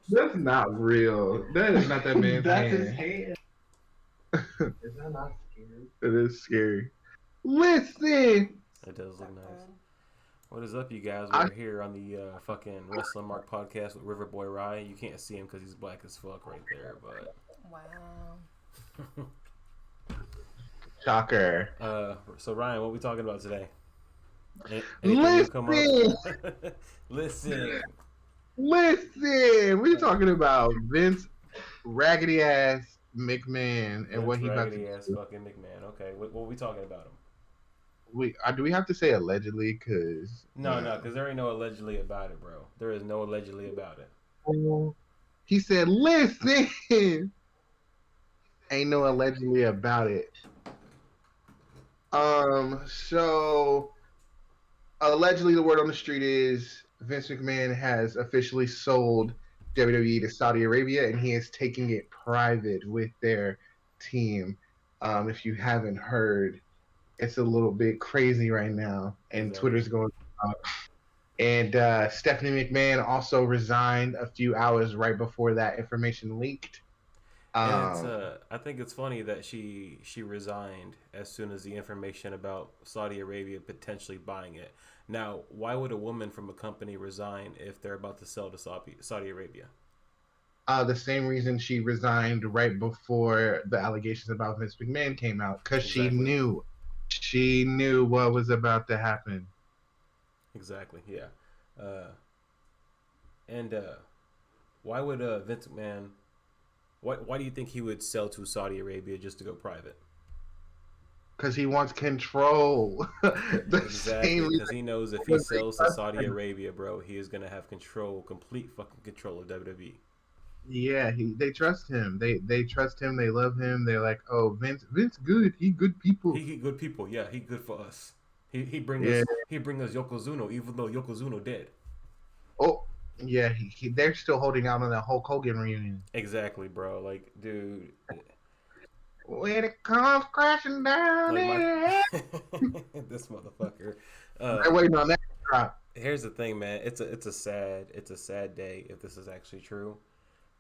That's not real. That is not that man's That's his hand. hand. Is that not scary? It is scary. Listen, It does look nice. What is up, you guys? I We're here on the fucking Wrestling Mark podcast with Riverboy Ryan. You can't see him because he's black as fuck right there, but Wow. shocker. So Ryan, what are we talking about today? Anything new come Listen, up? Listen. listen. We're talking about Vince raggedy ass McMahon and what Vince he about to raggedy ass do. fucking McMahon. Okay, what are we talking about him? Do we have to say allegedly? Cause No, because there ain't no allegedly about it, bro. There is no allegedly about it. he said, "Listen, ain't no allegedly about it." So allegedly, the word on the street is Vince McMahon has officially sold WWE to Saudi Arabia, and he is taking it private with their team. If you haven't heard, it's a little bit crazy right now, and Exactly. Twitter's going up. And Stephanie McMahon also resigned a few hours right before that information leaked. And it's Um, I think it's funny that she resigned as soon as the information about Saudi Arabia potentially buying it. Now, why would a woman from a company resign if they're about to sell to Saudi Arabia? the same reason she resigned right before the allegations about Vince McMahon came out, because Exactly. she knew what was about to happen. Exactly. Yeah. Uh, and why would Vince McMahon? Why do you think he would sell to Saudi Arabia just to go private? Because he wants control. The Exactly, same because reason he knows if he was they sells to trust Saudi him. Arabia, bro, he is gonna have control, complete fucking control of WWE. Yeah, they trust him. They trust him. They love him. They're like, oh, Vince good. He good people. He good people, yeah. He good for us. Yeah. He bring us Yokozuna, even though Yokozuna dead. Oh, yeah. They're still holding out on that Hulk Hogan reunion. Exactly, bro. Like, dude, When it comes crashing down like in my the this motherfucker. they're waiting on that drop. Here's the thing, man. It's a sad day if this is actually true,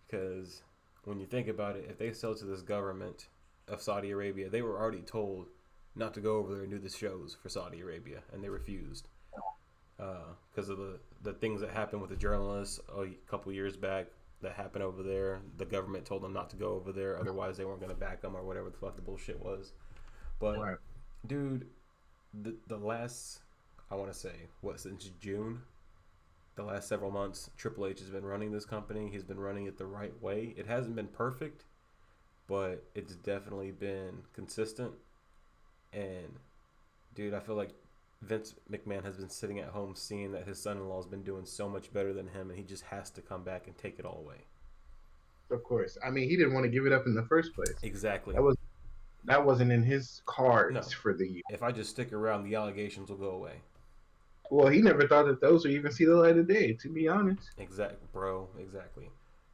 because when you think about it, if they sell to this government of Saudi Arabia, they were already told not to go over there and do the shows for Saudi Arabia, and they refused because of the things that happened with the journalists a couple years back that happened over there. The government told them not to go over there, otherwise they weren't going to back them or whatever the fuck the bullshit was. But Right. dude, the last, I want to say, what, since June, the last several months, Triple H has been running this company. He's been running it the right way. It hasn't been perfect, but it's definitely been consistent. And dude, I feel like Vince McMahon has been sitting at home seeing that his son-in-law has been doing so much better than him, and he just has to come back and take it all away. Of course. I mean, he didn't want to give it up in the first place. Exactly. That wasn't in his cards No. for the year. If I just stick around, the allegations will go away. Well, he never thought that those would even see the light of day. To be honest. Exactly, bro. Exactly.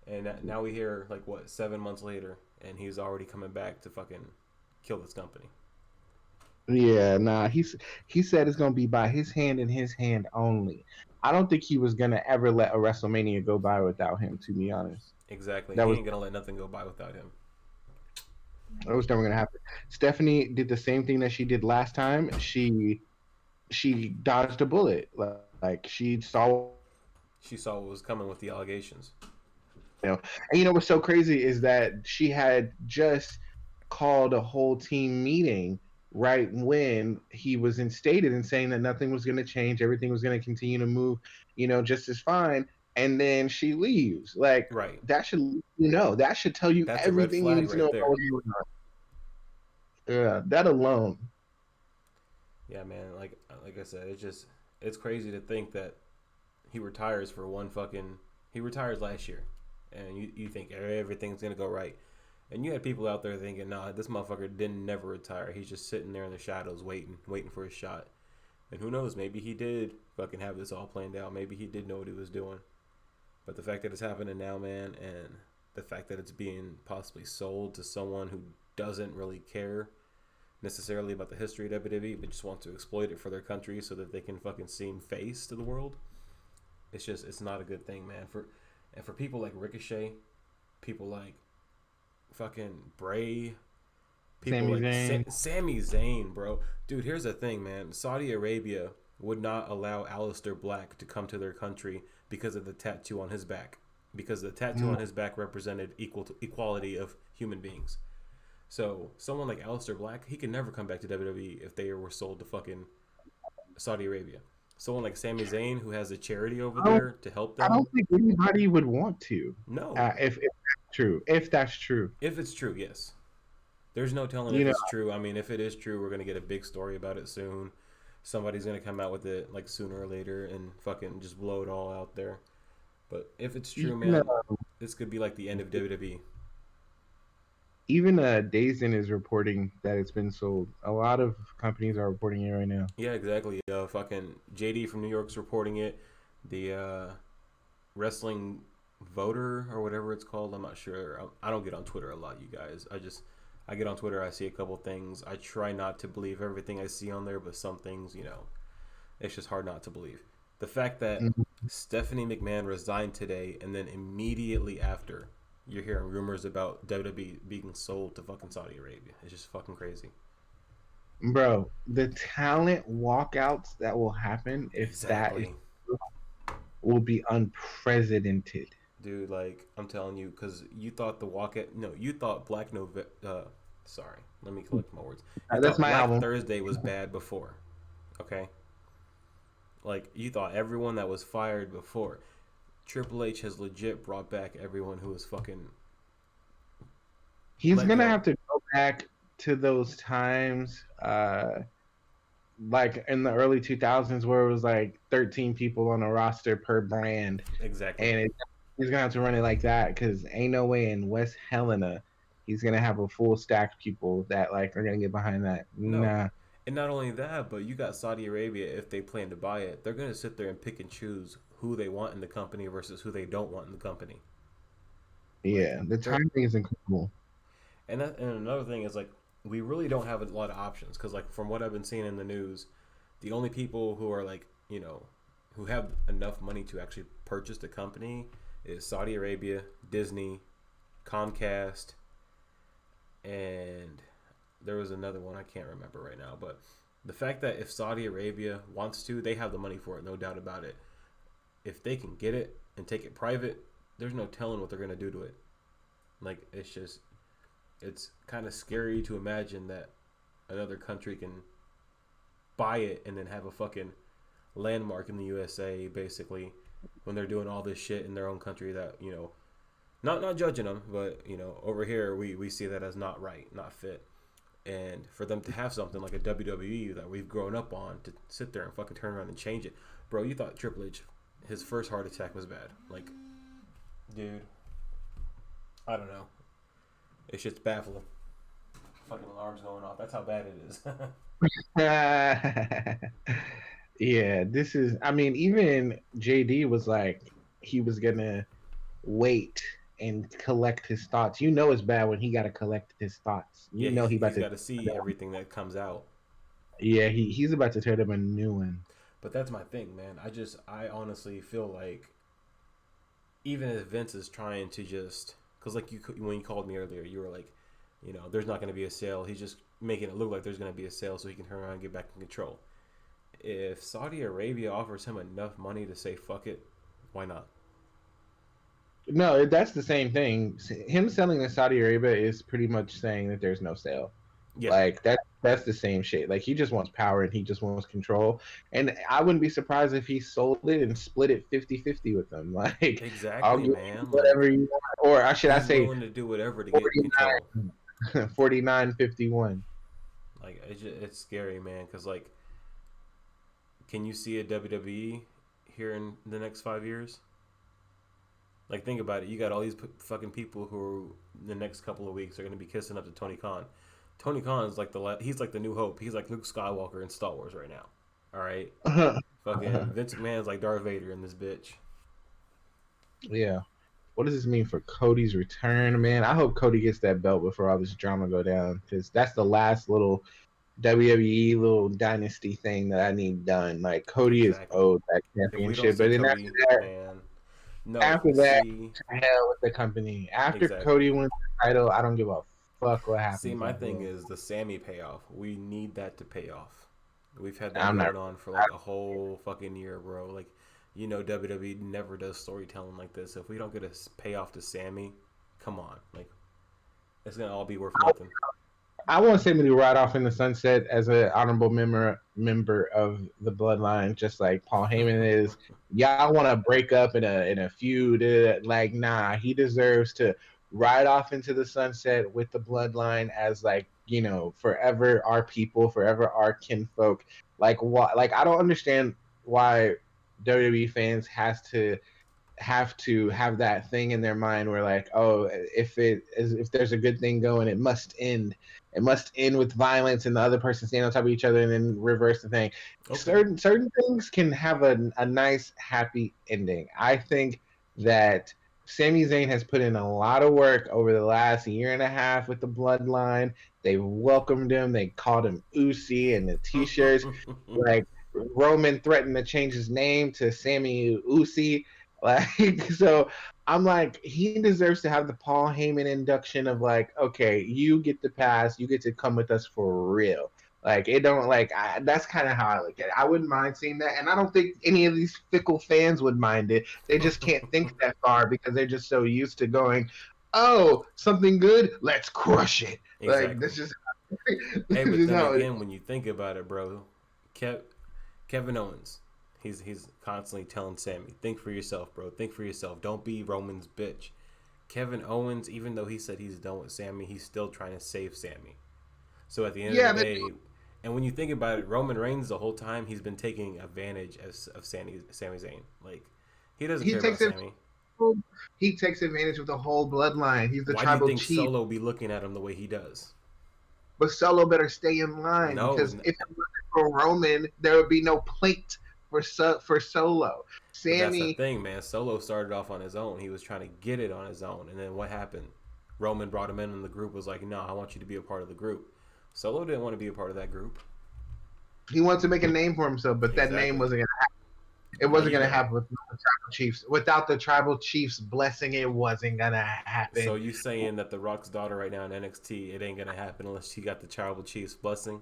And now we hear, like, what, 7 months later, and he's already coming back to fucking kill this company. Yeah, nah. He said it's gonna be by his hand and his hand only. I don't think he was gonna ever let a WrestleMania go by without him. To be honest, Exactly. that He was ain't gonna let nothing go by without him. that was never gonna happen. Stephanie did the same thing that she did last time. She dodged a bullet. Like she saw, She saw what was coming with the allegations. and what's so crazy is that she had just called a whole team meeting right when he was instated and saying that nothing was going to change, everything was going to continue to move, just as fine. And then she leaves. Like Right. that should that should tell you That's a red everything you flag need to know right about there. what's going on. Yeah, that alone. Yeah, man. Like I said, it's crazy to think that he retires for one fucking. He retires last year, and you think everything's gonna go right, and you had people out there thinking, nah, this motherfucker didn't never retire. He's just sitting there in the shadows waiting for his shot. And who knows? Maybe he did fucking have this all planned out. Maybe he did know what he was doing. But the fact that it's happening now, man, and the fact that it's being possibly sold to someone who doesn't really care necessarily about the history of WWE, but just want to exploit it for their country so that they can fucking seem face to the world. It's not a good thing, man. And for people like Ricochet, people like fucking Bray, people Sami like Zayn. Sami Zayn, bro. Dude, here's the thing, man. Saudi Arabia would not allow Aleister Black to come to their country because of the tattoo on his back. Because the tattoo on his back represented equality of human beings. So someone like Aleister Black, he could never come back to WWE if they were sold to fucking Saudi Arabia. Someone like Sami Zayn, who has a charity over there to help I them. don't think anybody would want to. No. If that's true. If that's true. If it's true, yes. There's no telling You if know, it's true. I mean, if it is true, we're gonna get a big story about it soon. Somebody's gonna come out with it like sooner or later and fucking just blow it all out there. But if it's true, man, this could be like the end of WWE. Even Dazen is reporting that it's been sold. A lot of companies are reporting it right now. Yeah, exactly. Fucking JD from New York's reporting it. The wrestling voter or whatever it's called. I'm not sure. I don't get on Twitter a lot, you guys. I get on Twitter. I see a couple things. I try not to believe everything I see on there, but some things, it's just hard not to believe. The fact that Stephanie McMahon resigned today, and then immediately after, you're hearing rumors about WWE being sold to fucking Saudi Arabia. It's just fucking crazy. Bro, the talent walkouts that will happen if that is, will be unprecedented. Dude, like, I'm telling you, because you thought you thought Black November, sorry, let me collect my words. You That's thought my Black album. Thursday was bad before, okay? Like, you thought everyone that was fired before. Triple H has legit brought back everyone who was fucking. He's gonna have to go back to those times, like in the early 2000s, where it was like 13 people on a roster per brand. Exactly. And he's gonna have to run it like that because ain't no way in West Helena he's gonna have a full stack of people that like are gonna get behind that. No. Nah. And not only that, but you got Saudi Arabia, if they plan to buy it, they're going to sit there and pick and choose who they want in the company versus who they don't want in the company. Yeah, like, the timing is incredible. And another thing is, like, we really don't have a lot of options because, like, from what I've been seeing in the news, the only people who are, like, who have enough money to actually purchase the company is Saudi Arabia, Disney, Comcast, and there was another one I can't remember right now. But the fact that if Saudi Arabia wants to, they have the money for it, no doubt about it. If they can get it and take it private, there's no telling what they're going to do to it. Like, it's kind of scary to imagine that another country can buy it and then have a fucking landmark in the USA, basically, when they're doing all this shit in their own country that, not judging them, but, over here we see that as not right, not fit. And for them to have something like a WWE that we've grown up on to sit there and fucking turn around and change it. Bro, you thought Triple H, his first heart attack was bad. Like, dude, I don't know. It's just baffling. Fucking alarms going off. That's how bad it is. Yeah, this is, I mean, even JD was like, he was going to wait and collect his thoughts. It's bad when he got to collect his thoughts. He's got to see everything that comes out. Yeah, he's about to tear them a new one. But that's my thing, man. I honestly feel like even if Vince is trying to just, because like when you called me earlier, you were like, there's not going to be a sale. He's just making it look like there's going to be a sale so he can turn around and get back in control. If Saudi Arabia offers him enough money to say fuck it, why not? No, that's the same thing. Him selling to Saudi Arabia is pretty much saying that there's no sale. Yeah. Like that's the same shit. Like he just wants power and he just wants control. And I wouldn't be surprised if he sold it and split it 50-50 with them. Like exactly, I'll give man. whatever you want. Or should I say willing to do whatever to get control. 49-51. Like it's scary, man, cuz like can you see a WWE here in the next 5 years? Like, think about it. You got all these fucking people who the next couple of weeks are going to be kissing up to Tony Khan. Tony Khan is like he's like the new hope. He's like Luke Skywalker in Star Wars right now. All right? Fucking Vince McMahon's like Darth Vader in this bitch. Yeah. What does this mean for Cody's return, man? I hope Cody gets that belt before all this drama go down because that's the last little WWE little dynasty thing that I need done. Like, Cody is owed that championship. But then after that, man, No, After that, see, to hell with the company. After exactly. Cody wins the title, I don't give a fuck what See, happens my thing afterwards. is the Sammy payoff. We need that to pay off. We've had that I'm not. going on for like a whole fucking year, bro. Like, WWE never does storytelling like this. If we don't get a payoff to Sammy, come on, like it's gonna all be worth nothing. I want Sammy to ride off in the sunset as an honorable member of the bloodline, just like Paul Heyman is. Y'all want to break up in a feud? Like, nah, he deserves to ride off into the sunset with the bloodline as like forever our people, forever our kinfolk. Like what? Like I don't understand why WWE fans have to have that thing in their mind where like, oh, if there's a good thing going, it must end. It must end with violence and the other person standing on top of each other and then reverse the thing. Okay. Certain things can have a nice happy ending. I think that Sami Zayn has put in a lot of work over the last year and a half with the bloodline. They welcomed him. They called him Usi and the t-shirts. Like Roman threatened to change his name to Sammy Usi. Like so I'm like, he deserves to have the Paul Heyman induction of like, okay, you get the pass, you get to come with us for real. Like it don't like that's kind of how I look at it. I wouldn't mind seeing that, and I don't think any of these fickle fans would mind it. They just can't think that far because they're just so used to going, oh, something good, let's crush it. Like Exactly. this is Hey, this but is then how it again, when you think about it, bro, Kev, Kevin Owens, he's constantly telling Sammy, "Think for yourself, bro. Think for yourself. Don't be Roman's bitch." Kevin Owens, even though he said he's done with Sammy, he's still trying to save Sammy. So at the end of the yeah, day, and when you think about it, Roman Reigns the whole time he's been taking advantage of Sami Zayn. Like he doesn't he care about takes it. Sammy. He takes advantage of the whole bloodline. He's the Why do you tribal think chief. Solo be looking at him the way he does? But Solo better stay in line No, because if it wasn't for Roman, there would be no plate for Solo. but that's the Sammy, thing, man. Solo started off on his own. He was trying to get it on his own, and then what happened? Roman brought him in, and the group was like, "No, I want you to be a part of the group." Solo didn't want to be a part of that group. he wants to make a name for himself, but that name Exactly. wasn't gonna happen. It Now wasn't you gonna know. happen with the tribal chiefs. Without the tribal chiefs blessing, it wasn't gonna So happen. you saying that the Rock's daughter right now in NXT, it ain't gonna happen unless she got the Tribal Chief's blessing?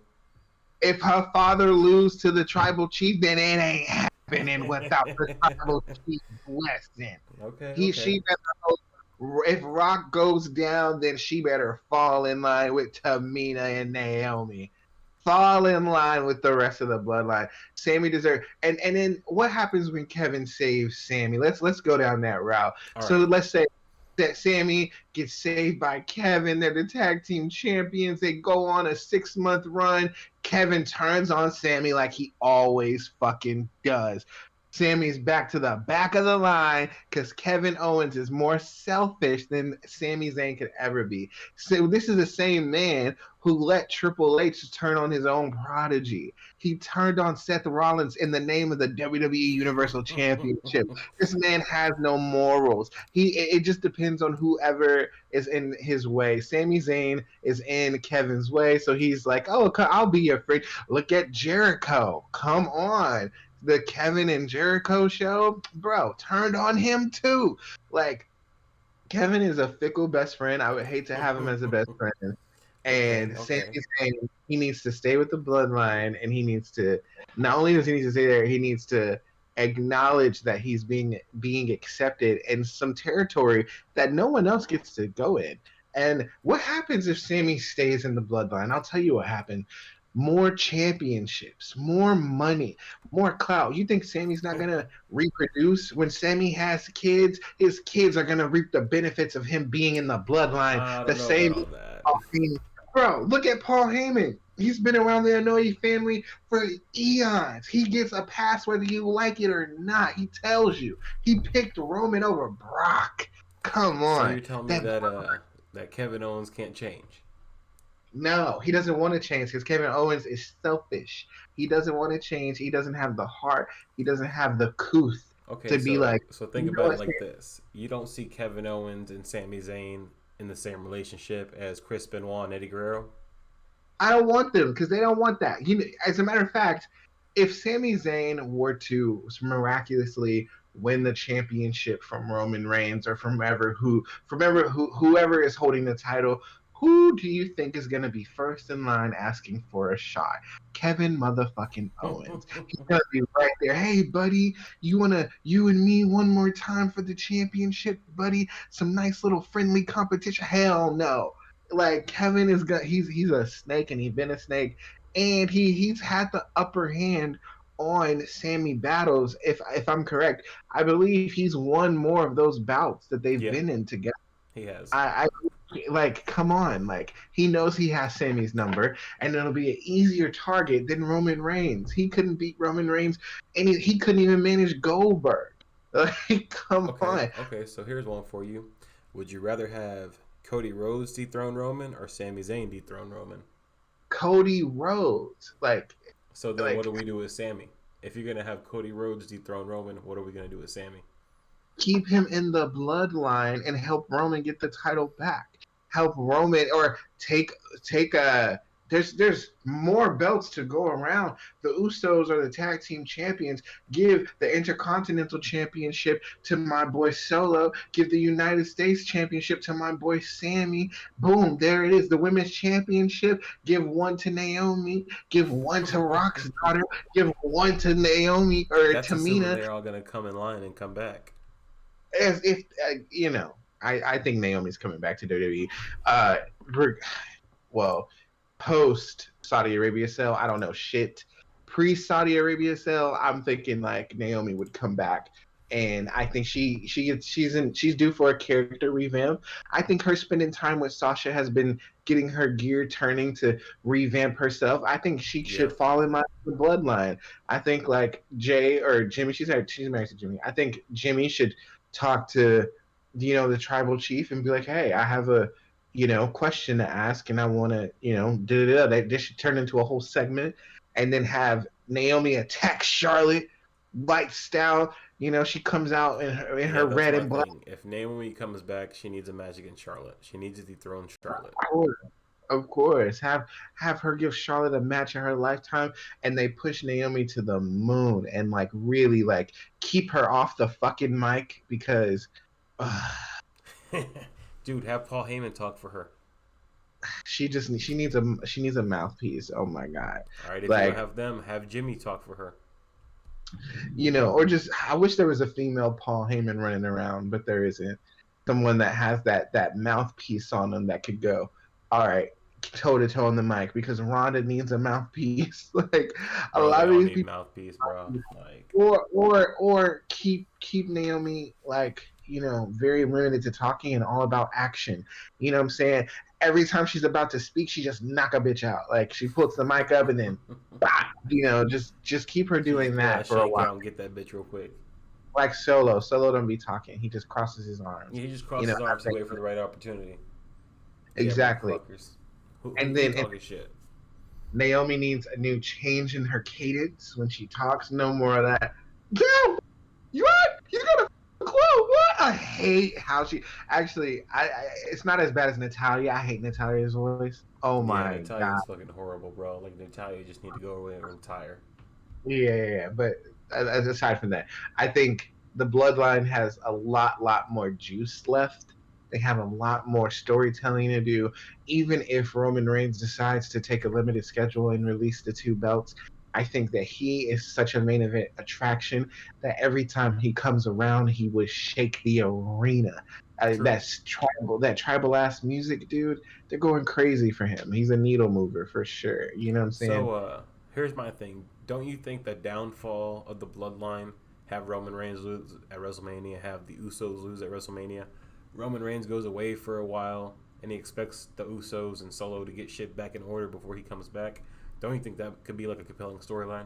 If her father lose to the tribal chief, then it ain't happening without the tribal chief blessing. Okay, She okay. better, if Rock goes down, then she better fall in line with Tamina and Naomi. Fall in line with the rest of the bloodline. Sammy deserves, and then what happens when Kevin saves Sammy? Let's go down that route. All So right. let's say that Sammy gets saved by Kevin. They're the tag team champions. They go on a 6 month run. Kevin turns on Sammy like he always fucking does. Sammy's back to the back of the line because Kevin Owens is more selfish than Sami Zayn could ever be. So this is the same man who let Triple H turn on his own prodigy. He turned on Seth Rollins in the name of the WWE Universal Championship. This man has no morals. It just depends on whoever is in his way. Sami Zayn is in Kevin's way, so he's like, "Oh, I'll be your friend." Look at Jericho. Come on, the Kevin and Jericho show, bro, turned on him too. Like Kevin is a fickle best friend. I would hate to have him as a best friend. Okay, And okay. Sammy's saying he needs to stay with the bloodline, and he needs to not only does he need to stay there, he needs to acknowledge that he's being accepted in some territory that no one else gets to go in. And what happens if Sammy stays in the bloodline? I'll tell you what happened. More championships, more money, more clout. You think Sammy's not gonna reproduce when Sammy has kids? His kids are gonna reap the benefits of him being in the bloodline. I The don't know about same all that. Paul Heyman. Bro, look at Paul Heyman. He's been around the Anoa'i family for eons. He gets a pass whether you like it or not. He tells you. He picked Roman over Brock. Come So on. you're telling me That that Kevin Owens can't change? No, he doesn't want to change because Kevin Owens is selfish. He doesn't want to change. He doesn't have the heart. He doesn't have the couth Okay, to be so like, think you know about it what, like this: you don't see Kevin Owens and Sami Zayn in the same relationship as Chris Benoit and Eddie Guerrero. I don't want them because they don't want that. As a matter of fact, if Sami Zayn were to miraculously win the championship from Roman Reigns or whoever is holding the title, who do you think is going to be first in line asking for a shot? Kevin motherfucking Owens. He's going to be right there. Hey, buddy, you and me one more time for the championship, buddy? Some nice little friendly competition? Hell no. Like Kevin he's a snake and he's been a snake and he's had the upper hand on Sammy battles. If I'm correct, I believe he's won more of those bouts that they've been in together. He has. I like, come on, like he knows he has Sammy's number, and it'll be an easier target than Roman Reigns. He couldn't beat Roman Reigns, and he couldn't even manage Goldberg. Like, come on. Okay, so here's one for you. Would you rather have Cody Rhodes dethrone Roman or Sami Zayn dethrone Roman? Cody Rhodes, like. So then, what do we do with Sammy? If you're gonna have Cody Rhodes dethrone Roman, what are we gonna do with Sammy? Keep him in the bloodline and help Roman get the title back. Help Roman or take there's more belts to go around. The Usos are the tag team champions. Give the Intercontinental Championship to my boy Solo. Give the United States Championship to my boy Sammy. Boom, there it is. The Women's Championship. Give one to Naomi. Give one to Rock's daughter. Give one to Naomi or That's Tamina. They're all gonna come in line and come back. As if I think Naomi's coming back to WWE. Well, post Saudi Arabia sale, I don't know shit. Pre Saudi Arabia sale, I'm thinking like Naomi would come back, and I think she's due for a character revamp. I think her spending time with Sasha has been getting her gear turning to revamp herself. I think she should fall in line with the bloodline. I think like Jay or Jimmy, she's married to Jimmy. I think Jimmy should talk to the tribal chief and be like, hey, I have a question to ask, and I want to they should turn into a whole segment, and then have Naomi attack Charlotte light style. She comes out in her red and black. If Naomi comes back, she needs a match against Charlotte. She needs to dethrone Charlotte. Of course. Have her give Charlotte a match in her lifetime, and they push Naomi to the moon and like really like keep her off the fucking mic because dude, have Paul Heyman talk for her. She needs a mouthpiece. Oh my god. All right, if you don't have them, have Jimmy talk for her. Or just I wish there was a female Paul Heyman running around, but there isn't. Someone that has that mouthpiece on them that could go, all right, toe to toe on the mic, because Ronda needs a mouthpiece. Like a lot of these people, mouthpiece, bro. Like or keep Naomi like very limited to talking and all about action. You know what I'm saying? Every time she's about to speak, she just knock a bitch out. Like she puts the mic up and then, bah, just keep her doing that for a while. Get that bitch real quick. Like Solo don't be talking. He just crosses his arms. Yeah, he just crosses his arms to wait for the right opportunity. Exactly. And then shit. Naomi needs a new change in her cadence when she talks. No more of that. Girl, you what? You got a clue? What? I hate how she actually. It's not as bad as Natalia. I hate Natalia's voice. Oh my god, Natalia's fucking horrible, bro. Like Natalia just need to go away and retire. Yeah. But aside from that, I think the Bloodline has a lot more juice left. They have a lot more storytelling to do. Even if Roman Reigns decides to take a limited schedule and release the 2 belts, I think that he is such a main event attraction that every time he comes around, he would shake the arena. That tribal ass music, dude. They're going crazy for him. He's a needle mover for sure. You know what I'm saying? So here's my thing. Don't you think the downfall of the Bloodline, have Roman Reigns lose at WrestleMania, have the Usos lose at WrestleMania? Roman Reigns goes away for a while, and he expects the Usos and Solo to get shit back in order before he comes back. Don't you think that could be like a compelling storyline?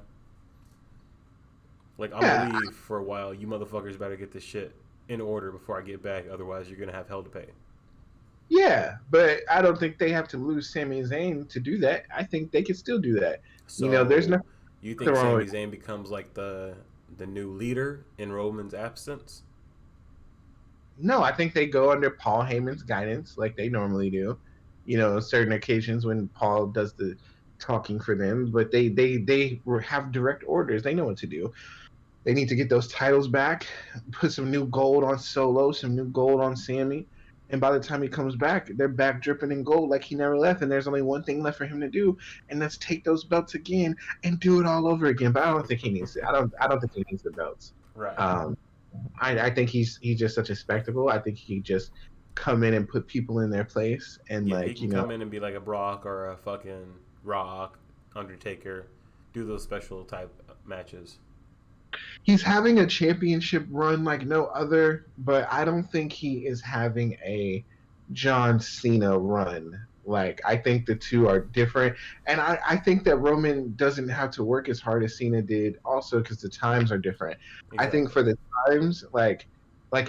Like, I'm gonna leave for a while. You motherfuckers better get this shit in order before I get back. Otherwise, you're gonna have hell to pay. Yeah, but I don't think they have to lose Sami Zayn to do that. I think they can still do that. So, there's no. You think Sami Zayn becomes like the new leader in Roman's absence? No, I think they go under Paul Heyman's guidance like they normally do. Certain occasions when Paul does the talking for them, but they have direct orders. They know what to do. They need to get those titles back, put some new gold on Solo, some new gold on Sammy. And by the time he comes back, they're back dripping in gold like he never left. And there's only one thing left for him to do, and that's take those belts again and do it all over again. But I don't think he needs it. I don't think he needs the belts. Right. Um, I think he's just such a spectacle. I think he just come in and put people in their place and Yeah, he like can come in and be like a Brock or a fucking Rock, Undertaker, do those special type matches. he's having a championship run like no other, but I don't think he is having a John Cena run. Like I think the two are different, and I think that Roman doesn't have to work as hard as Cena did, also because the times are different. I think Exactly. for the times, like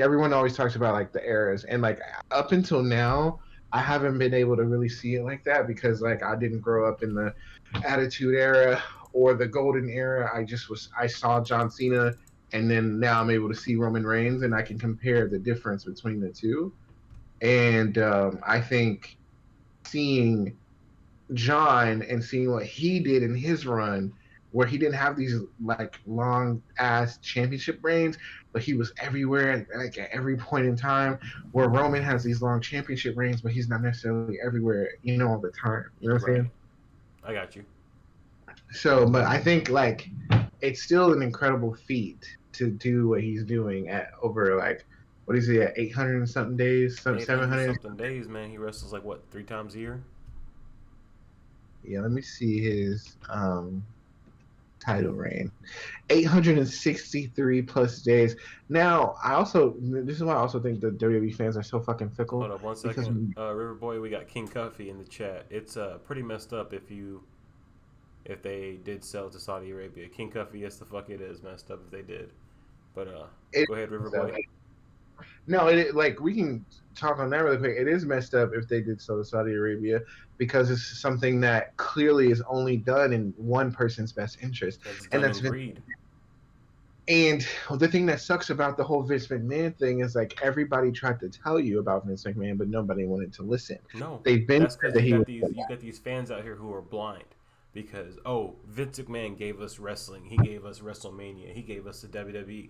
everyone always talks about like the eras, and like up until now, I haven't been able to really see it like that because like I didn't grow up in the Attitude Era or the Golden Era. I saw John Cena, and then now I'm able to see Roman Reigns, and I can compare the difference between the two. And I think seeing John and seeing what he did in his run, where he didn't have these like long ass championship reigns, but he was everywhere like at every point in time. Where Roman has these long championship reigns, but he's not necessarily everywhere, all the time. You know what I'm Right. saying? I got you. So, but I think like it's still an incredible feat to do what he's doing at over like what is he at 800 and something days, some 800 700. something days, man. He wrestles like what, 3 times a year? Yeah, let me see his title reign. 863 plus days. Now, this is why I also think the WWE fans are so fucking Hold fickle up one because second. Riverboy, we got King Cuffy in the chat. It's pretty messed up if they did sell to Saudi Arabia. King Cuffy, yes the fuck it is messed up if they did. But it, go ahead, so, Riverboy. no, like we can talk on that really quick. It is messed up if they did so to Saudi Arabia because it's something that clearly is only done in one person's best interest, It's and done that's in greed. And the thing that sucks about the whole Vince McMahon thing is like everybody tried to tell you about Vince McMahon, but nobody wanted to listen. No, They've been that's said because that he was you got these fans out here who are blind because Vince McMahon gave us wrestling, he gave us WrestleMania, he gave us the WWE.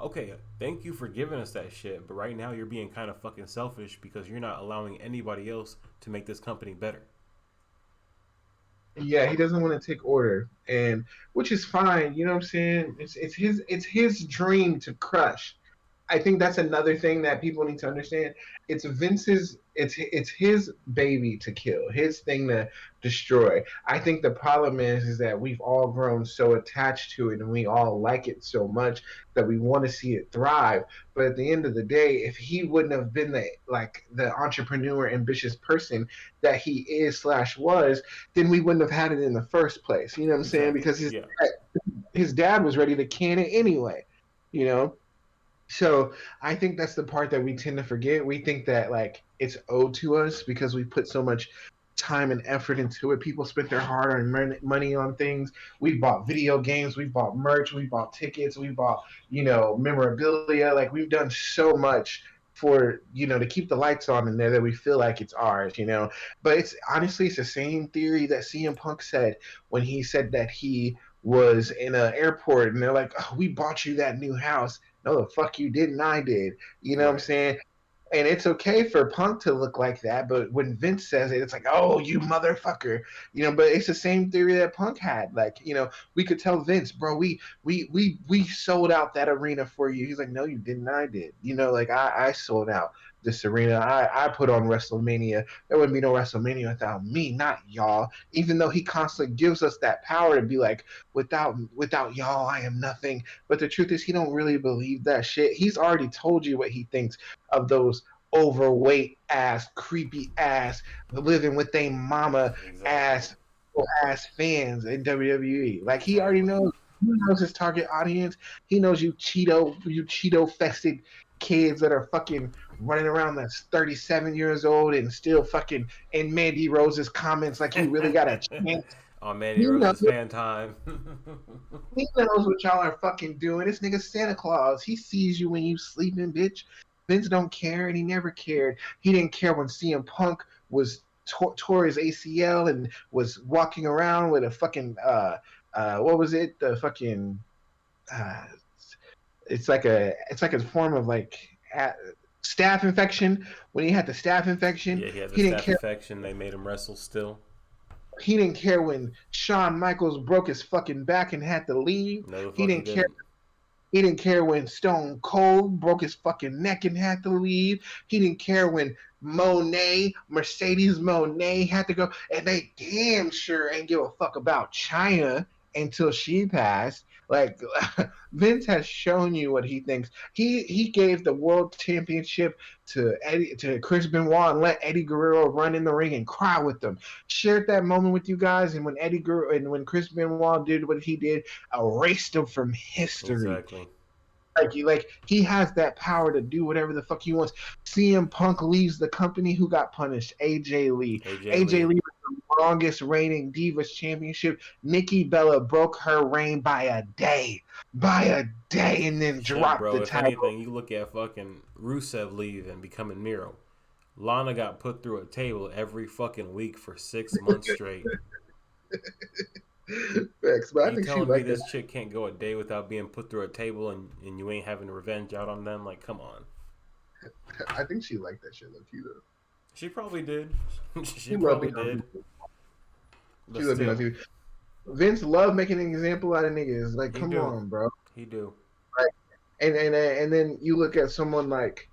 Okay, thank you for giving us that shit, but right now you're being kind of fucking selfish because you're not allowing anybody else to make this company better. yeah, he doesn't want to take order, and which is fine. You know what I'm saying? It's his dream to crush. I think that's another thing that people need to understand. It's his baby to kill, his thing to destroy. I think the problem is that we've all grown so attached to it and we all like it so much that we want to see it thrive. But at the end of the day, if he wouldn't have been the entrepreneur, ambitious person that he is slash was, then we wouldn't have had it in the first place. You know what I'm saying? Exactly. Because Yeah. his dad was ready to can it anyway. You know, so I think that's the part that we tend to forget. We think that like it's owed to us because we put so much time and effort into it. People spent their hard-earned money on things. We bought video games, we bought merch, we bought tickets, we bought memorabilia. Like we've done so much for to keep the lights on in there that we feel like it's ours. But it's honestly it's the same theory that CM Punk said when he said that he was in an airport and they're like, oh, we bought you that new house. No, the fuck you didn't. I did. You know what I'm Right. saying? And it's okay for Punk to look like that, but when Vince says it, it's like, oh, you motherfucker. But it's the same theory that Punk had. Like, we could tell Vince, bro, we sold out that arena for you. He's like, no, you didn't. I did. Like I sold out this arena. I put on WrestleMania. There wouldn't be no WrestleMania without me, not y'all. Even though he constantly gives us that power to be like, without y'all, I am nothing. But the truth is, he don't really believe that shit. He's already told you what he thinks of those overweight ass, creepy ass, living with a mama Exactly. ass fans in WWE. Like he already Exactly. knows. He knows his target audience. He knows you Cheeto fested kids that are fucking running around that's 37 years old and still fucking in Mandy Rose's comments like you really got a chance. On Mandy He knows Rose's fan time. he knows what y'all are fucking doing. This nigga Santa Claus. He sees you when you sleeping, bitch. Vince don't care, and he never cared. He didn't care when CM Punk was tore his ACL and was walking around with a fucking what was it? The fucking uh, it's like a form of like staph infection. When he had the staph infection, Yeah, he had the he didn't staph care. infection. They made him wrestle still. He didn't care when Shawn Michaels broke his fucking back and had to leave. No, the He fuck he didn't care. didn't. He didn't care when Stone Cold broke his fucking neck and had to leave. He didn't care when Mercedes Monet had to go. And they damn sure ain't give a fuck about China until she passed. Like Vince has shown you what he thinks. He gave the world championship to Chris Benoit and let Eddie Guerrero run in the ring and cry with them. Shared that moment with you guys, and when Eddie Guerrero and when Chris Benoit did what he did, erased him from history. Exactly. Like he has that power to do whatever the fuck he wants. CM Punk leaves the company. Who got punished? AJ Lee. AJ AJ Lee. Lee was the longest reigning Divas Championship. Nikki Bella broke her reign by a day, and then Shit, dropped bro. the If title. anything, you look at fucking Rusev leave and becoming Miro. Lana got put through a table every fucking week for 6 months straight. Facts, but I You think she telling me liked that. this chick can't go a day without being put through a table and you ain't having revenge out on them? Like, come on. I think she liked that shit low key though. She probably did. she She loved probably being on did. TV. But She loved being on still, TV. Vince loved making an example out of niggas. Like, he come do. on, bro. He do. Like, and then you look at someone like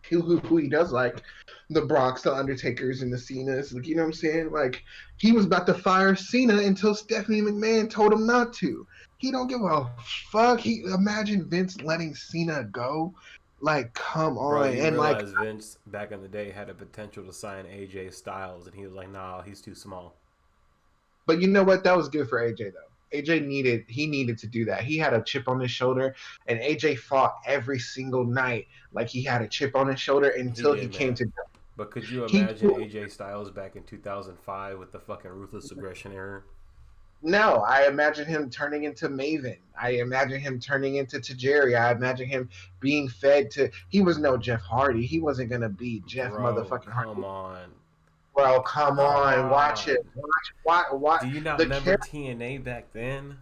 who he does like, the Bronx, the Undertakers, and the Cenas. Like, you know what I'm saying? Like, he was about to fire Cena until Stephanie McMahon told him not to. He don't give a fuck. He imagine Vince letting Cena go. Like, come Bro, on. you And like, realize Vince back in the day had a potential to sign AJ Styles, and he was like, "Nah, he's too small." but you know what? That was good for AJ though. AJ needed to do that. He had a chip on his shoulder, and AJ fought every single night like he had a chip on his shoulder He until he did, came man. to. But could you He imagine AJ Styles back in 2005 with the fucking ruthless aggression era? No, I imagine him turning into Maven. I imagine him turning into Tajiri. I imagine him being fed to. He was no Jeff Hardy. He wasn't gonna be Jeff Bro, motherfucking Hardy. come on. Bro, come Come on, watch it. on. Watch Do you not the remember character. TNA back then?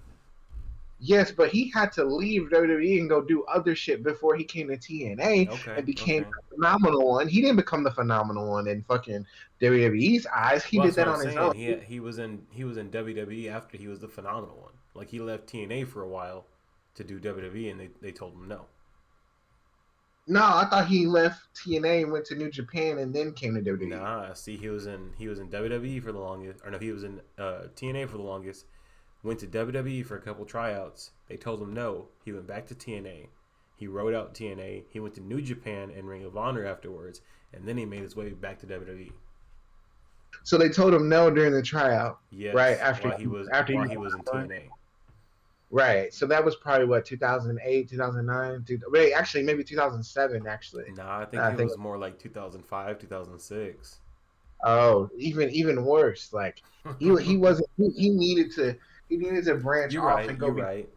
Yes, but he had to leave WWE and go do other shit before he came to TNA Okay, and became okay. the phenomenal one. He didn't become the phenomenal one in fucking WWE's eyes. He Well, did that's what that I'm on his own. saying. He was in WWE after he was the phenomenal one. Like he left TNA for a while to do WWE, and they told him no. No, I thought he left TNA and went to New Japan and then came to WWE. Nah, see, he was in WWE for the longest, or no, he was in TNA for the longest. Went to WWE for a couple tryouts. They told him no. He went back to TNA. He wrote out TNA. He went to New Japan and Ring of Honor afterwards, and then he made his way back to WWE. So they told him no during the tryout, right? Yes, After after while you he was in TNA. right. So that was probably what 2008, 2009. Wait, actually, maybe 2007. Actually, Nah, I think I it think. was more like 2005, 2006. Oh, even worse. Like he wasn't. He needed to branch You're off right. and go You're be. right.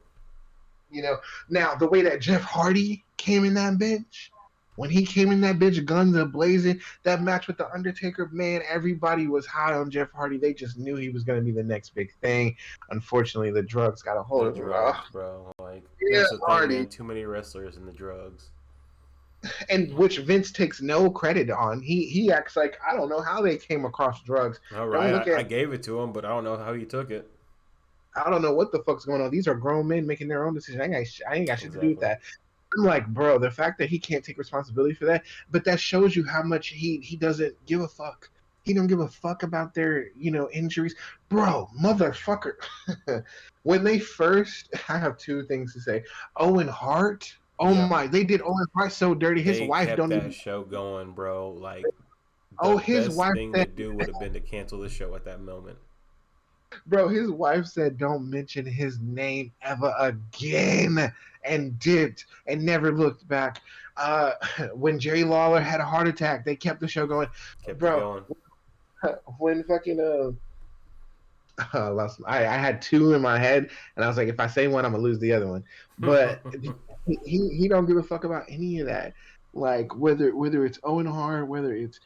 You know. Now the way that Jeff Hardy came in that bench. When he came in that bitch, guns a blazing, that match with the Undertaker, man, everybody was high on Jeff Hardy. They just knew he was going to be the next big thing. Unfortunately, the drugs got a hold The of him. Oh, drugs, bro. Like yeah, that's the thing, Hardy, man. Too many wrestlers and the drugs. and which Vince takes no credit on. He acts like I don't know how they came across drugs. All Don't right, look I at. gave it to him, but I don't know how he took it. I don't know what the fuck's going on. These are grown men making their own decisions. I ain't got shit to do with Exactly. that. I'm like, bro, the fact that he can't take responsibility for that, but that shows you how much he doesn't give a fuck. He don't give a fuck about their injuries, bro, motherfucker. When they first, I have two things to say. Owen Hart, oh Yep. my, they did Owen Hart so dirty. His They wife kept don't that even. show going, bro. Like the Oh, his best wife thing to said, do would have been to cancel the show at that moment. bro, his wife said, don't mention his name ever again, and dipped and never looked back. Uh, when Jerry Lawler had a heart attack, they kept the show going. Kept it Bro, going. when fucking I had two in my head, and I was like, if I say one, I'm gonna lose the other one. But he don't give a fuck about any of that. Like whether it's Owen Hart, whether it's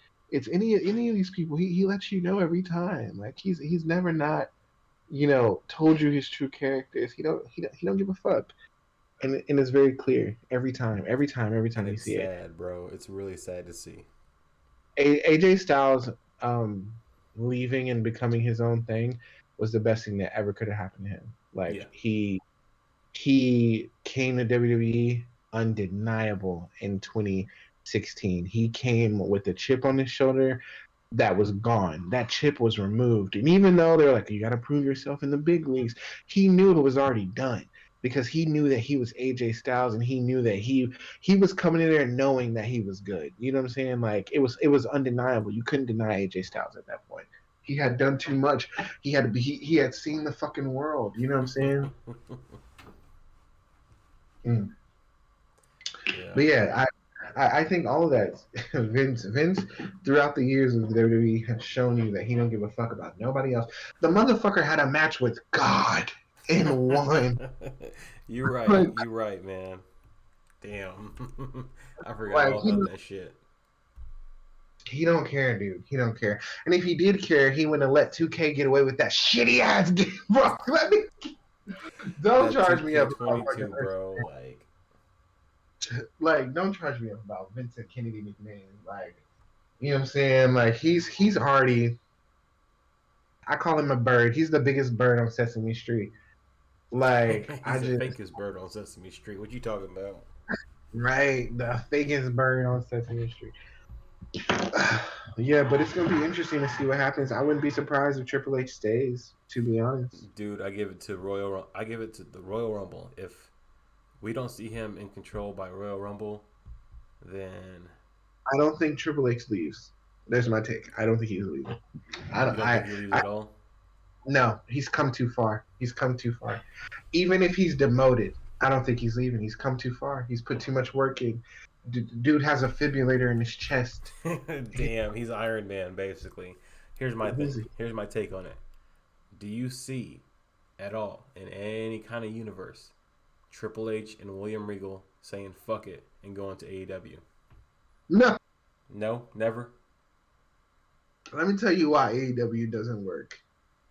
any of these people, he lets you know every time. Like he's never not told you his true characters. He don't give a fuck. and it's very clear every time, And you it's see it. sad, bro. It's really sad to see. AJ Styles leaving and becoming his own thing was the best thing that ever could have happened to him. Yeah. Like he came to WWE undeniable in 2016. He came with a chip on his shoulder that was gone. That chip was removed. And even though they're like, you got to prove yourself in the big leagues, he knew it was already done because he knew that he was AJ Styles and he knew that he was coming in there knowing that he was good. You know what I'm saying? Like it was undeniable. You couldn't deny AJ Styles at that point. He had done too much. He had seen the fucking world. You know what I'm saying? Mm. Yeah. But yeah, I think all of that Vince throughout the years of the WWE has shown you that he don't give a fuck about nobody else. The motherfucker had a match with God and won. You're right. Like, You're right, man. Damn. I forgot like all about that shit. he don't care, dude. He don't care. And if he did care, he wouldn't have let 2K get away with that shitty ass game, bro. Don't That charge me up about 2K22, bro. don't charge me up about Vincent Kennedy McMahon. Like, you know what I'm saying? Like he's already, I call him a bird. He's the biggest bird on Sesame Street. Like I He's the just fakest bird on Sesame Street. What you talking about? right the biggest bird on Sesame Street. Yeah, but it's gonna be interesting to see what happens. I wouldn't be surprised if Triple H stays. To be honest, Dude, I give it to Royal. I give it to the Royal Rumble. If we don't see him in control by Royal Rumble, then I don't think Triple H leaves. There's my take. I don't think he's leaving. I you don't. don't think he leaves at all. No, he's come too far. He's come too far. Even if he's demoted, I don't think he's leaving. He's come too far. He's put too much work in. Dude has a fibrillator in his chest. Damn, he's Iron Man basically. Here's my thing. Who's he? Here's my take on it. Do you see at all in any kind of universe Triple H and William Regal saying fuck it and going to AEW? No. No, never. Let me tell you why AEW doesn't work.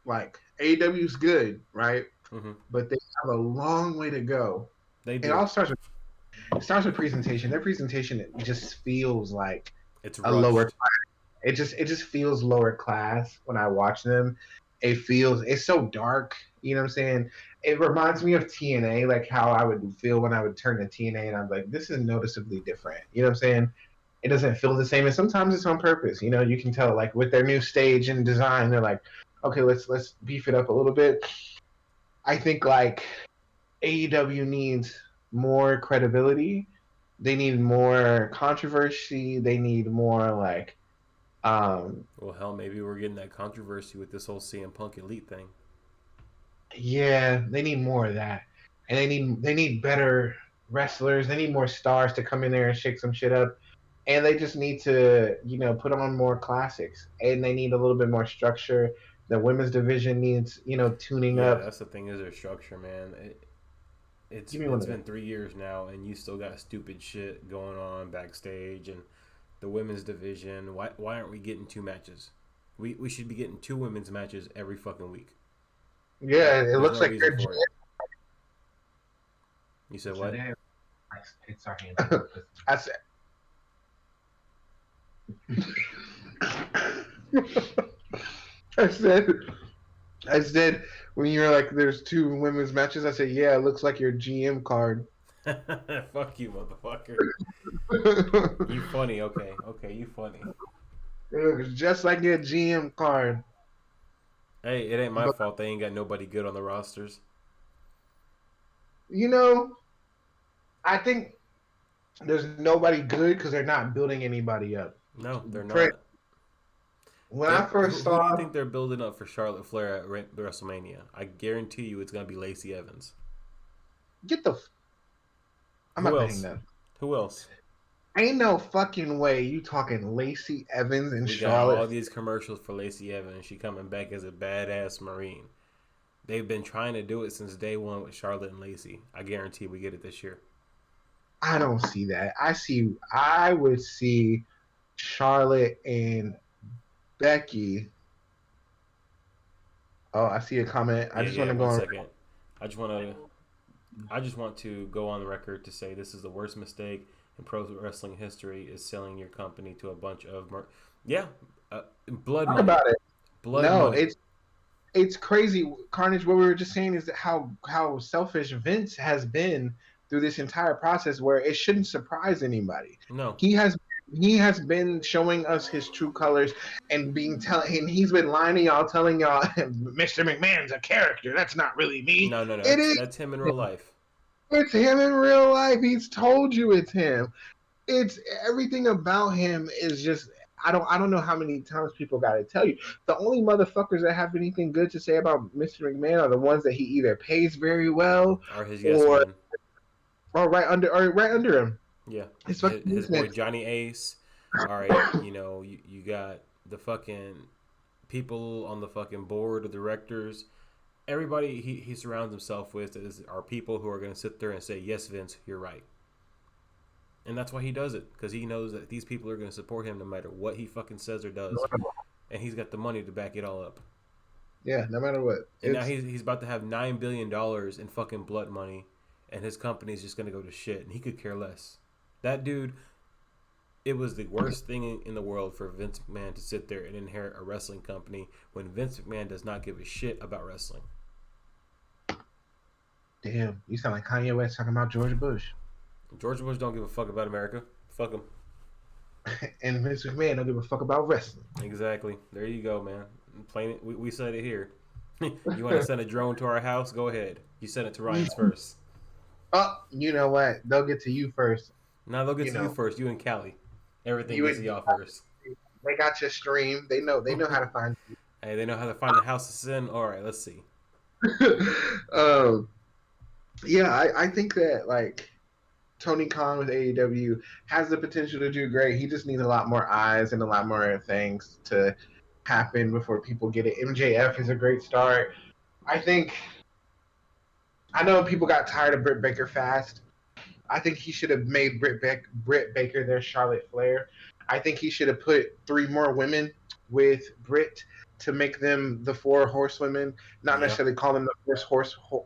Like AEW's good, right? Mm-hmm. But they have a long way to go. They It do. all starts with presentation. Their presentation just feels like It's a lower rushed. class. It just feels lower class when I watch them. It's so dark, you know what I'm saying? It reminds me of TNA, like how I would feel when I would turn to TNA and I'm like, this is noticeably different. You know what I'm saying? It doesn't feel the same, and sometimes it's on purpose. You know, you can tell like with their new stage and design, they're like, okay, let's beef it up a little bit. I think like AEW needs more credibility. They need more controversy. They need more like Well, hell, maybe we're getting that controversy with this whole CM Punk Elite thing. yeah, they need more of that. And they need better wrestlers. They need more stars to come in there and shake some shit up. And they just need to, put on more classics. And they need a little bit more structure. The women's division needs, tuning Yeah, up. that's the thing is their structure, man. It's Give me one it's of been them. 3 years now, and you still got stupid shit going on backstage, and the women's division. Why aren't we getting 2 matches? We should be getting 2 women's matches every fucking week. Yeah, it There's looks no like reason they're for it. You said what? It's our hands. I said I said I said when you're like there's 2 women's matches, I said, yeah, it looks like your GM card. Fuck you, motherfucker. You funny, okay, you funny. It looks just like your GM card. Hey, it ain't my But fault they ain't got nobody good on the rosters. you know, I think there's nobody good because they're not building anybody up. No, they're Fred, not. when I first Who do you saw, think they're building up for Charlotte Flair at WrestleMania? I guarantee you it's gonna be Lacey Evans. get the, I'm Who not else? paying that. Who else? Ain't no fucking way you talking Lacey Evans and We got all Charlotte. these commercials for Lacey Evans. She coming back as a badass Marine. They've been trying to do it since day one with Charlotte and Lacey. I guarantee we get it this year. I don't see that. I would see Charlotte and Becky. Oh, I see a comment. I just want Yeah. to go 1 on. second. I just want to. I just want to go on the record to say this is the worst mistake in pro wrestling history is selling your company to a bunch of blood Talk money, about it. blood No, money. it's crazy, Carnage. What we were just saying is that how selfish Vince has been through this entire process, where it shouldn't surprise anybody. No, He has been showing us his true colors and and he's been lying to y'all, telling y'all Mr. McMahon's a character. That's not really me. no. It is. That's him in real life. It's him in real life. He's told you it's him. It's everything about him is just I don't know how many times people got to tell you. The only motherfuckers that have anything good to say about Mr. McMahon are the ones that he either pays very well Or his yes or man. right under him. Yeah, His fucking his boy business. Johnny Ace. All right, you got the fucking people on the fucking board of directors. Everybody he surrounds himself with are people who are going to sit there and say, yes, Vince, you're right. And that's why he does it, because he knows that these people are going to support him no matter what he fucking says or does. And he's got the money to back it all up. Yeah, no matter what. And now he's about to have $9 billion in fucking blood money, and his company's just going to go to shit, and he could care less. That dude, it was the worst thing in the world for Vince McMahon to sit there and inherit a wrestling company when Vince McMahon does not give a shit about wrestling. Damn, you sound like Kanye West talking about George Bush. George Bush don't give a fuck about America. Fuck him. And Vince McMahon don't give a fuck about wrestling. Exactly. There you go, man. Plain it. We said it here. You want to send a drone to our house? Go ahead. You send it to Ryan's first. Oh, you know what? They'll get to you first. Now they'll get to you first. You and Callie. Everything You gets to y'all first. They got your stream. They know how to find you. Hey, they know how to find the house to send. All right, let's see. Yeah, I think that like Tony Khan with AEW has the potential to do great. He just needs a lot more eyes and a lot more things to happen before people get it. MJF is a great start. I know people got tired of Britt Baker fast. I think he should have made Britt Baker their Charlotte Flair. I think he should have put 3 more women with Britt to make them the 4 horsewomen. Not necessarily call them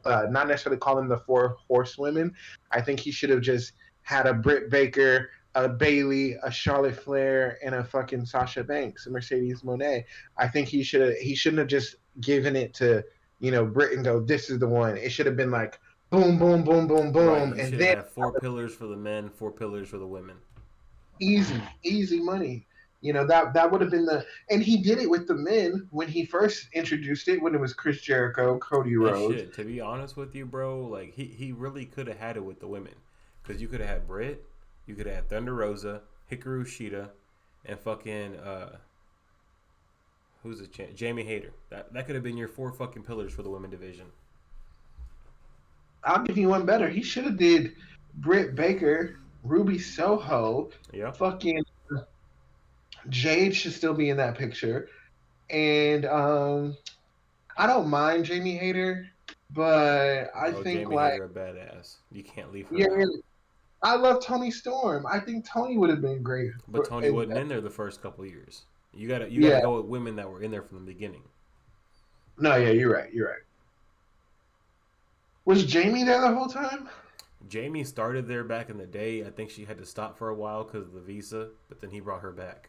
not necessarily call them the 4 horsewomen. I think he should have just had a Britt Baker, a Bayley, a Charlotte Flair, and a fucking Sasha Banks, a Mercedes Moné. I think he shouldn't have just given it to Britt and go, this is the one. It should have been like boom, boom, boom, boom, boom, Right. You and should then have 4 pillars for the men, 4 pillars for the women. easy money. That would have been and he did it with the men when he first introduced it, when it was Chris Jericho, Cody Rhodes. Shit, to be honest with you, bro, like he really could have had it with the women, because you could have had Britt, you could have had Thunder Rosa, Hikaru Shida, and fucking who's the champ? Jamie Hayter. That could have been your 4 fucking pillars for the women division. I'll give you one better. He should have did Britt Baker, Ruby Soho, fucking Jade should still be in that picture, and I don't mind Jamie Hayter, but I think Jamie like Hayter a badass. You can't leave her. Yeah, I love Tony Storm. I think Tony would have been great. But Tony wasn't in there the first couple of years. You gotta go with women that were in there from the beginning. No, yeah, you're right. Was Jamie there the whole time? Jamie started there back in the day. I think she had to stop for a while because of the visa, but then he brought her back.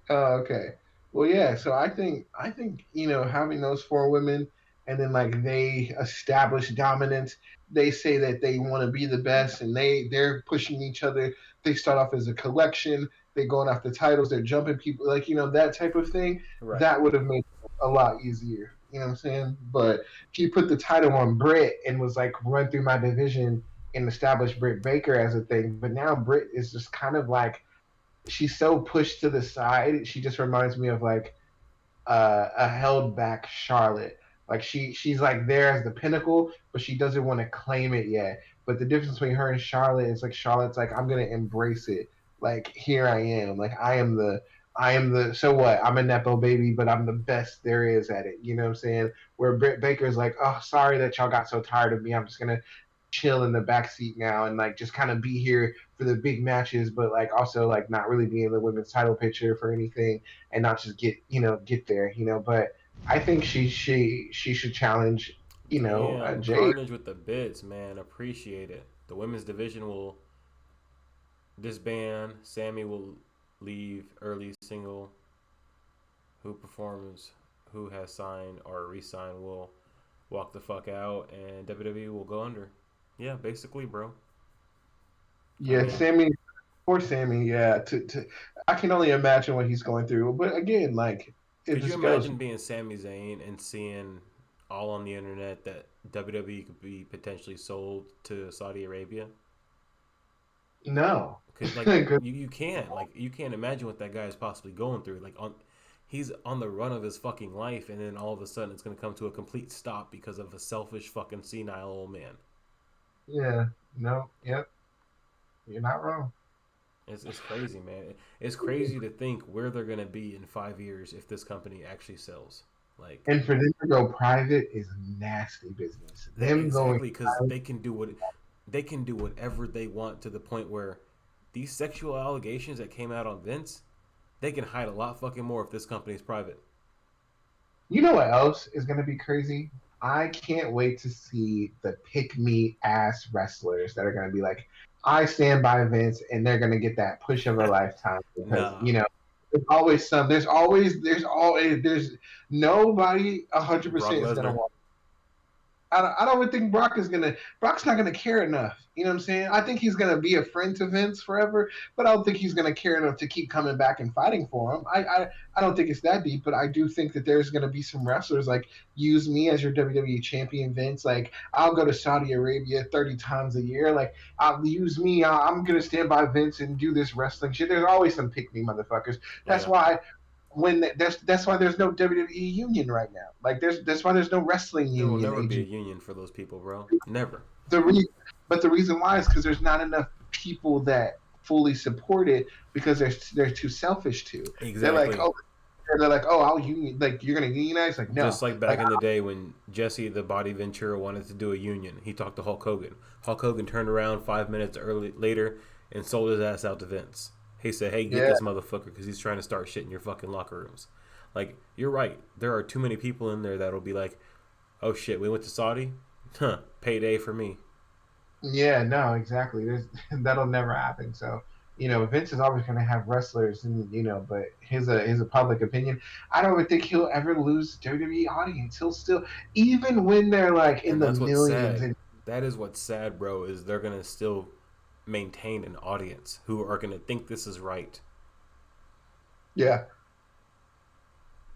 Oh, okay. Well, yeah. So I think having those 4 women, and then like they establish dominance. They say that they want to be the best, and they're pushing each other. They start off as a collection. They're going after titles. They're jumping people, like that type of thing. Right. That would have made it a lot easier. You know what I'm saying? But he put the title on Britt and was like, run through my division and establish Britt Baker as a thing. But now Britt is just kind of like, she's so pushed to the side. She just reminds me of like a held back Charlotte. Like she's like there as the pinnacle, but she doesn't want to claim it yet. But the difference between her and Charlotte is like Charlotte's like, I'm gonna embrace it. Like here I am. Like I am the so what? I'm a Nepo baby, but I'm the best there is at it. You know what I'm saying? Where Britt Baker's like, oh, sorry that y'all got so tired of me. I'm just gonna chill in the back seat now and like just kind of be here for the big matches, but like also like not really be in the women's title picture for anything, and not just get there. But I think she should challenge Damn, Jade. Carnage with the bits, man. Appreciate it. The women's division will disband. Sammy will leave early single. Who performs, who has signed or re-signed will walk the fuck out, and WWE will go under. Yeah, basically, bro. I Yeah, mean, Sammy. Poor Sammy. Yeah, I can only imagine what he's going through. But again, like it could you just goes. imagine being Sami Zayn and seeing all on the internet that WWE could be potentially sold to Saudi Arabia? No. Cause like you can't imagine what that guy is possibly going through. He's on the run of his fucking life, and then all of a sudden it's gonna come to a complete stop because of a selfish fucking senile old man. Yeah. No. Yep. You're not wrong. It's crazy, man. It's crazy to think where they're gonna be in 5 years if this company actually sells. Like And for them to go private is nasty business. that Them going exactly because private, they can do whatever they want to the point where these sexual allegations that came out on Vince, they can hide a lot fucking more if this company is private. you know what else is going to be crazy? I can't wait to see the pick me ass wrestlers that are going to be like, I stand by Vince, and they're going to get that push of a lifetime because Nah, there's nobody Brock 100% is going to Lesnar. want. I don't even think Brock's not gonna care enough. You know what I'm saying? I think he's gonna be a friend to Vince forever, but I don't think he's gonna care enough to keep coming back and fighting for him. I don't think it's that deep, but I do think that there's gonna be some wrestlers like use me as your WWE champion, Vince. Like I'll go to Saudi Arabia 30 times a year. Like I'll use me. I'm gonna stand by Vince and do this wrestling shit. There's always some pick me motherfuckers. That's Yeah, why that's why there's no WWE union right now. Like that's why there's no wrestling there will union. never be a AG. union for those people, bro. Never. The re- but the reason why is because there's not enough people that fully support it because they're too selfish to. They're like, Exactly. oh, I'll union. Like you're gonna unionize? Like no. Just like back Like in the day when Jesse the Body Ventura wanted to do a union, he talked to Hulk Hogan. Hulk Hogan turned around 5 minutes later and sold his ass out to Vince. He said, "Hey, get yeah, this motherfucker because he's trying to start shit in your fucking locker rooms." Like you're right. There are too many people in there that'll be like, "Oh shit, we went to Saudi, huh? Payday for me." yeah, no, exactly. There's that'll never happen. So Vince is always gonna have wrestlers, and but his a public opinion. I don't even think he'll ever lose WWE audience. He'll still, even when they're like in And the that's what's millions, sad. and That is what's sad, bro. Is they're gonna still maintain an audience who are gonna think this is right. yeah,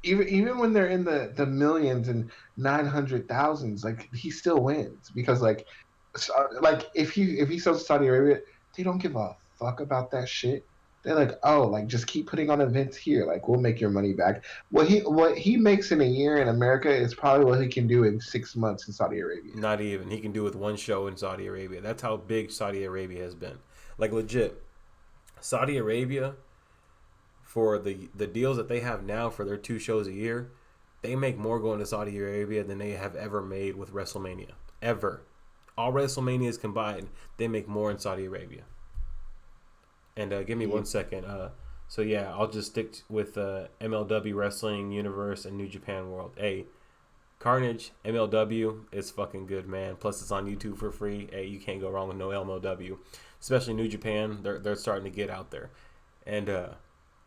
even when they're in the millions and 900,000s, like he still wins because like if he sells to Saudi Arabia, they don't give a fuck about that shit. They're like, oh, like just keep putting on events here, like we'll make your money back. What he makes in a year in America is probably what he can do in 6 months in Saudi Arabia. Not even. He can do with one show in Saudi Arabia. That's how big Saudi Arabia has been. Like legit. Saudi Arabia for the deals that they have now for their 2 shows a year, they make more going to Saudi Arabia than they have ever made with WrestleMania. Ever. All WrestleManias combined, they make more in Saudi Arabia. And give me Yeah. 1 second. So yeah, I'll just stick with MLW Wrestling Universe and New Japan World. Hey, Carnage MLW is fucking good, man. Plus it's on YouTube for free. Hey, you can't go wrong with no MLW. Especially New Japan, they're starting to get out there. And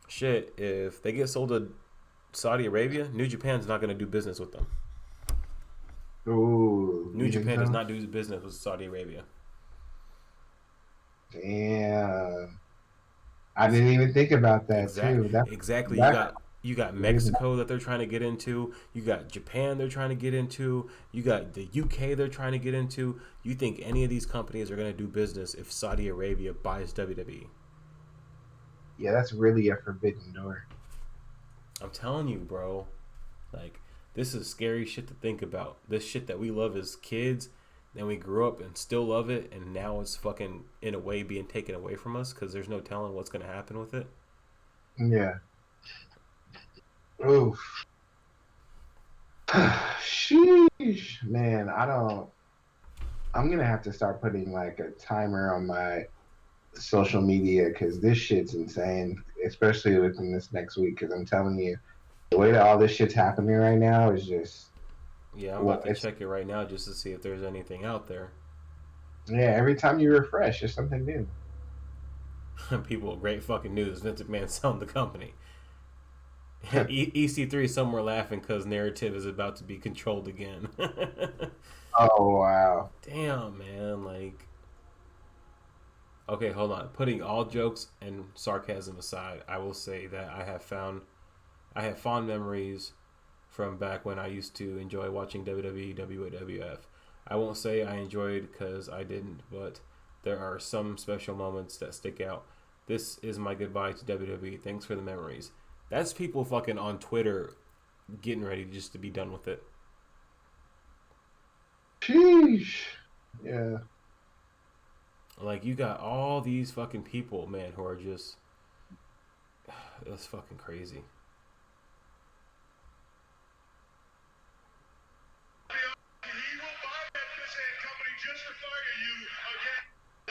shit, if they get sold to Saudi Arabia, New Japan's not gonna do business with them. Ooh, New you think Japan does so? not do business with Saudi Arabia. Damn, I didn't even think about that too. Exactly. That You got Mexico that they're trying to get into. You got Japan they're trying to get into. You got the UK they're trying to get into. You think any of these companies are going to do business if Saudi Arabia buys WWE? yeah, that's really a forbidden door. I'm telling you, bro. Like this is scary shit to think about. This shit that we love as kids, then we grew up and still love it, and now it's fucking in a way being taken away from us because there's no telling what's going to happen with it. Yeah. Oof. Sheesh, man. I don't. I'm gonna have to start putting like a timer on my social media because this shit's insane, especially within this next week. Because I'm telling you, the way that all this shit's happening right now is just Yeah, I'm Well, about to check it right now just to see if there's anything out there. yeah, every time you refresh, there's something new. People, great fucking news. Vince McMahon selling the company. EC3 somewhere laughing because narrative is about to be controlled again. Oh wow. Damn, man. Like, okay, hold on. Putting all jokes and sarcasm aside, I will say that I have fond memories from back when I used to enjoy watching WWE, WWF. I won't say I enjoyed because I didn't, but there are some special moments that stick out. This is my goodbye to WWE. Thanks for the memories. That's people fucking on Twitter getting ready just to be done with it. Sheesh. Yeah. Like, you got all these fucking people, man, who are just. That's fucking crazy.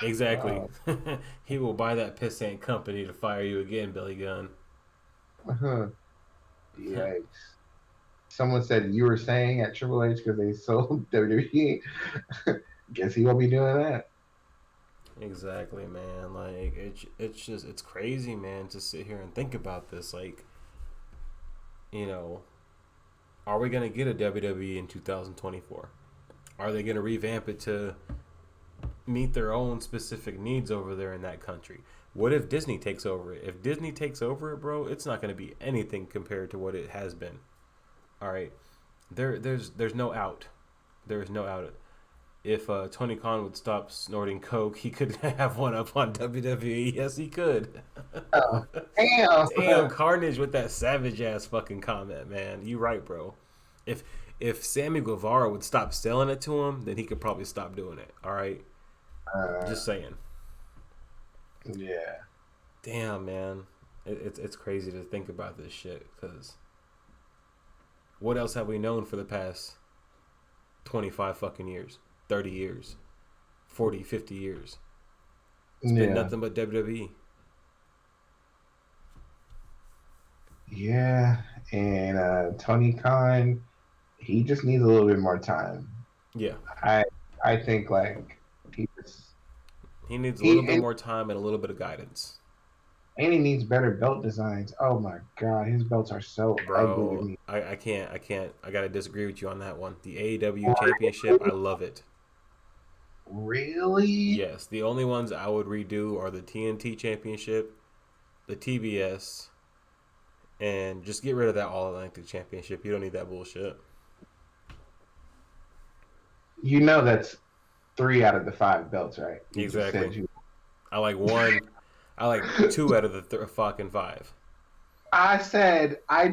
Exactly. Wow. He will buy that pissant company to fire you again, Billy Gunn. Uh-huh. Yikes. Someone said you were saying at Triple H because they sold WWE. Guess he won't be doing that. Exactly, man. Like, it's just it's crazy, man, to sit here and think about this. Like, you know, are we gonna get a WWE in 2024? Are they gonna revamp it to meet their own specific needs over there in that country? What if Disney takes over it? If Disney takes over it, bro, it's not gonna be anything compared to what it has been. All right, there's no out. There is no out. If Tony Khan would stop snorting coke, he could have one up on WWE. Yes, he could. Oh, damn. Damn, Carnage with that savage ass fucking comment, man. You right, bro. If if Sammy Guevara would stop selling it to him, then he could probably stop doing it. All right, just saying. Yeah. Damn, man, it's crazy to think about this shit. Because what else have we known for the past 25 fucking years, 30 years, 40, 50 years? It's been Yeah. nothing but WWE. Yeah. And Tony Khan, he just needs a little bit more time. Yeah, I I think like he just he needs a he little bit more time and a little bit of guidance. and he needs better belt designs. Oh my god, his belts are so ugly to Bro, me. I gotta disagree with you on that one. The AEW championship, I love it. Really? Yes, the only ones I would redo are the TNT championship, the TBS, and just get rid of that All Atlantic championship. You don't need that bullshit. You know that's 3 out of the 5 belts, right? You just Exactly. said you. I like one. I like two out of the fucking five. I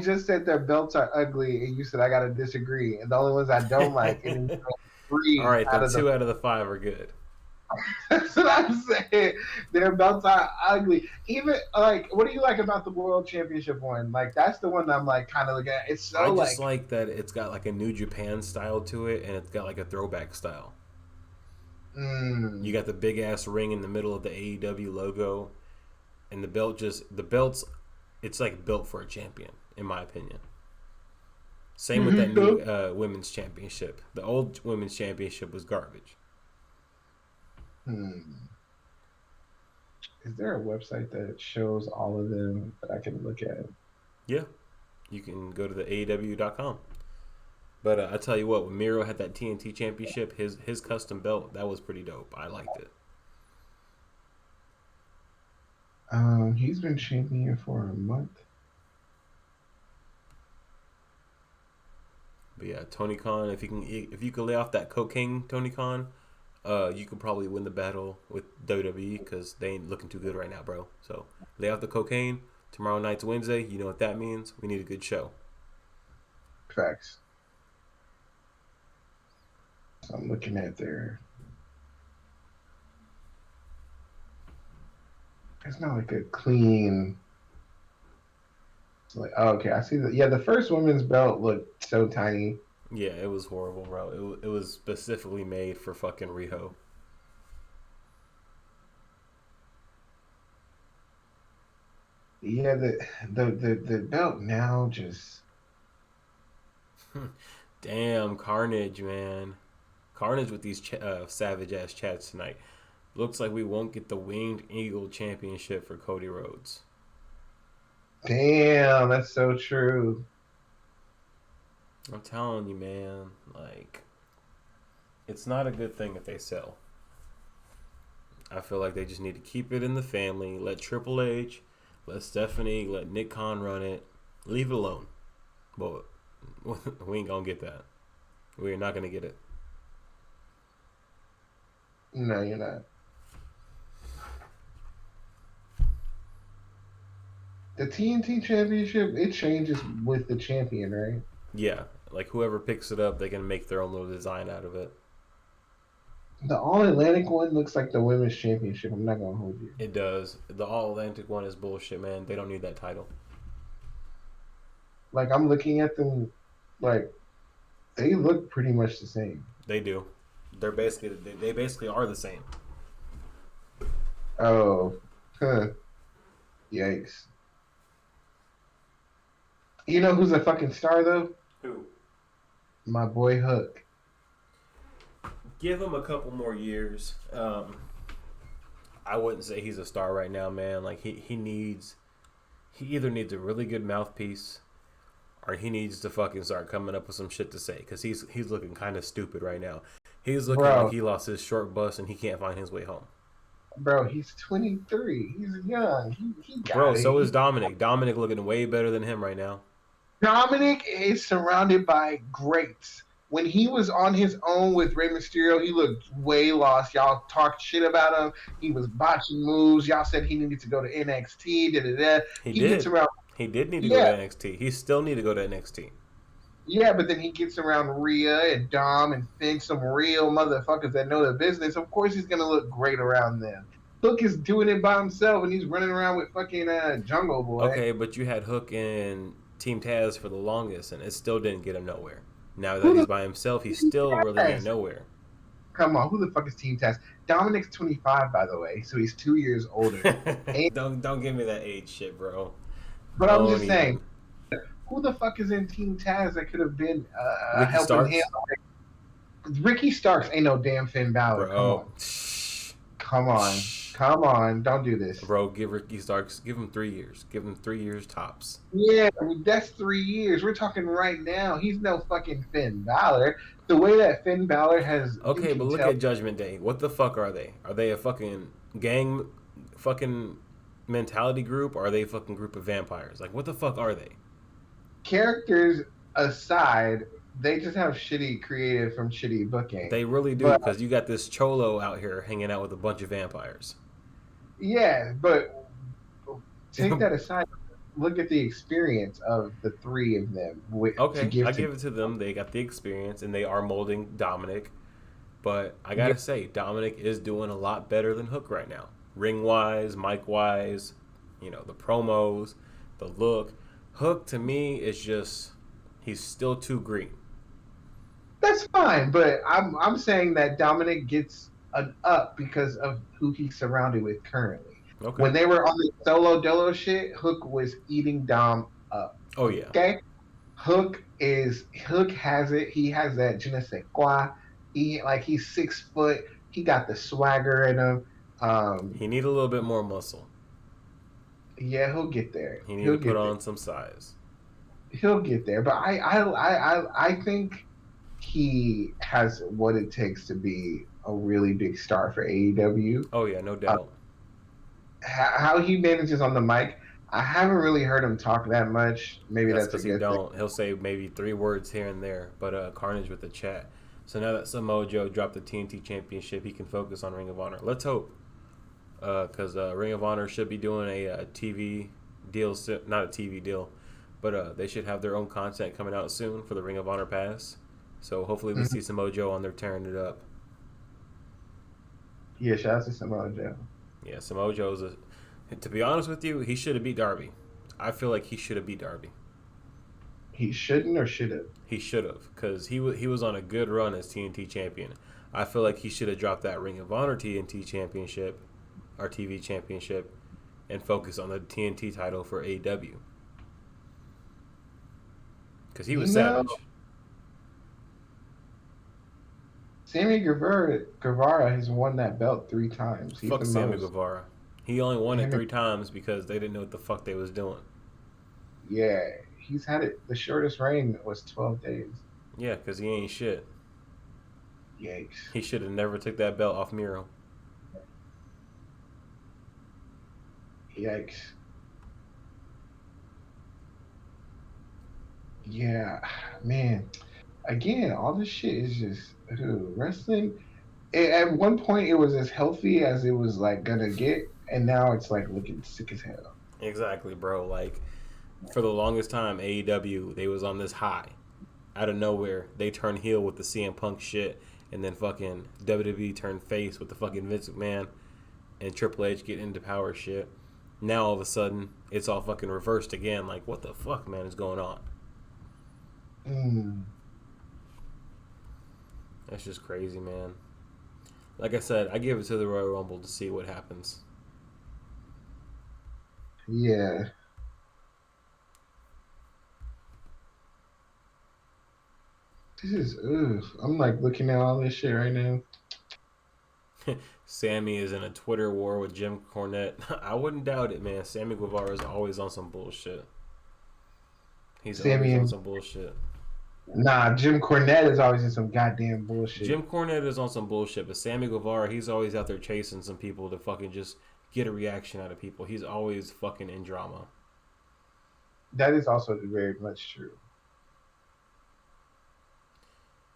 just said their belts are ugly, and you said I gotta disagree. And the only ones I don't like, and then you said All three right, out then of the. two out of the five are good. That's what I'm saying. Their belts are ugly. Even like, what do you like about the World Championship one? Like, that's the one that I'm like kind of looking at. It's I so just like, like that it's got like a New Japan style to it, and it's got like a throwback style. You mm, got the big ass ring in the middle of the AEW logo, and the belts. It's like built for a champion, in my opinion. Same with that new women's championship. The old women's championship was garbage. hmm. Is there a website that shows all of them that I can look at? Yeah, you can go to the AEW.com. But I tell you what, when Miro had that TNT championship, his custom belt that was pretty dope. I liked it. He's been champion for a month. But yeah, Tony Khan, if you can lay off that cocaine, Tony Khan, you could probably win the battle with WWE because they ain't looking too good right now, bro. So lay off the cocaine. Tomorrow night's Wednesday. You know what that means? We need a good show. Facts. So I'm looking at their. It's not like a clean. It's like, oh, okay, I see that. Yeah, the first women's belt looked so tiny. Yeah, it was horrible, bro. It was specifically made for fucking Riho. Yeah, the belt now just Damn, Carnage, man. Carnage with these savage ass chats tonight. Looks like we won't get the Winged Eagle Championship for Cody Rhodes. Damn, that's so true. I'm telling you, man. Like, it's not a good thing if they sell. I feel like they just need to keep it in the family. Let Triple H, let Stephanie, let Nick Khan run it. Leave it alone. But we ain't gonna get that. We're not gonna get it. No, you're not. The TNT Championship, it changes with the champion, right? Yeah, like whoever picks it up, they can make their own little design out of it. The All Atlantic one looks like the Women's Championship. I'm not gonna hold you. It does. The All Atlantic one is bullshit, man. They don't need that title. Like I'm looking at them, like they look pretty much the same. They do. They're basically they basically are the same. Oh, huh. Yikes. You know who's a fucking star though? Who? My boy Hook. Give him a couple more years. I wouldn't say he's a star right now, man. Like he either needs a really good mouthpiece, or he needs to fucking start coming up with some shit to say, because he's looking kind of stupid right now. He's looking like he lost his short bus and he can't find his way home. Bro, he's 23. He's young. He got Bro, it. so is Dominic. Dominic looking way better than him right now. Dominic is surrounded by greats. When he was on his own with Rey Mysterio, he looked way lost. Y'all talked shit about him. He was botching moves. Y'all said he needed to go to NXT. He He did. gets around. He did need to go to NXT. He still need to go to NXT. Yeah, but then he gets around Rhea and Dom and Finn, some real motherfuckers that know the business. Of course, he's gonna look great around them. Hook is doing it by himself, and he's running around with fucking Jungle Boy. Okay, but you had Hook and Team Taz for the longest, and it still didn't get him nowhere. Now that he's by himself, he's still really getting nowhere. Come on, who the fuck is Team Taz? Dominic's 25, by the way, so he's 2 years older. Don't give me that age shit, bro. But I'm just saying, who the fuck is in Team Taz that could have been helping Starks? him? Ricky Starks ain't no damn Finn Balor. Bro. Come on, don't do this. Bro, give Ricky Starks, give him 3 years. Give him 3 years tops. Yeah, that's 3 years. We're talking right now. He's no fucking Finn Balor. The way that Finn Balor has... Okay, but look at Judgment Day. What the fuck are they? Are they a fucking gang fucking mentality group, or are they a fucking group of vampires? Like, what the fuck are they? Characters aside, they just have shitty creative from shitty booking. They really do, because you got this Cholo out here hanging out with a bunch of vampires. Yeah, but take that aside. Look at the experience of the three of them. Okay, I give it to them. They got the experience, and they are molding Dominic. But I gotta say, Dominic is doing a lot better than Hook right now. Ring-wise, mic-wise, the promos, the look. Hook, to me, is just... he's still too green. That's fine, but I'm saying that Dominic gets an up because of who he's surrounded with currently. Okay. When they were on the solo dolo shit, Hook was eating Dom up. Oh yeah. Okay. Hook has it. He has that je ne sais quoi. He's 6 foot. He got the swagger in him. He need a little bit more muscle. Yeah, he'll get there. He need to put on some size. He'll get there, but I think he has what it takes to be a really big star for AEW. Oh yeah, no doubt. How he manages on the mic, I haven't really heard him talk that much. Maybe that's because he don't. He'll say maybe 3 words here and there. But Carnage with the chat. So now that Samoa Joe dropped the TNT Championship, he can focus on Ring of Honor. Let's hope, because Ring of Honor should be doing a TV deal, not a TV deal, but they should have their own content coming out soon for the Ring of Honor Pass. So hopefully we see Samoa Joe on there tearing it up. Yeah, shout out to Samoa Joe. Yeah, Samoa Joe's to be honest with you, he should have beat Darby. I feel like he should have beat Darby. He shouldn't or should have? He should have, because he was on a good run as TNT champion. I feel like he should have dropped that Ring of Honor TNT championship, or TV championship, and focus on the TNT title for AEW. Because he was savage. Sammy Guevara has won that belt 3 times. He's Fuck the Sammy most. Guevara. He only won it Him 3 times because they didn't know what the fuck they was doing. Yeah, he's had it. The shortest reign was 12 days. Yeah, because he ain't shit. Yikes. He should have never took that belt off Miro. Yikes. Yeah, man. Again, all this shit is just wrestling. At one point, it was as healthy as it was like gonna get, and now it's like looking sick as hell. Exactly, bro. Like, for the longest time, AEW, they was on this high. Out of nowhere, they turned heel with the CM Punk shit, and then fucking WWE turned face with the fucking Vince McMahon and Triple H getting into power shit. Now all of a sudden, it's all fucking reversed again. Like, what the fuck, man, is going on? Mm. That's just crazy, man. Like I said, I give it to the Royal Rumble to see what happens. Yeah. This is I'm like looking at all this shit right now. Sammy is in a Twitter war with Jim Cornette. I wouldn't doubt it, man. Sammy Guevara is always on some bullshit. He's Sammy always on and some bullshit. Nah, Jim Cornette is always in some goddamn bullshit. Jim Cornette is on some bullshit, but Sammy Guevara, he's always out there chasing some people to fucking just get a reaction out of people. He's always fucking in drama. That is also very much true.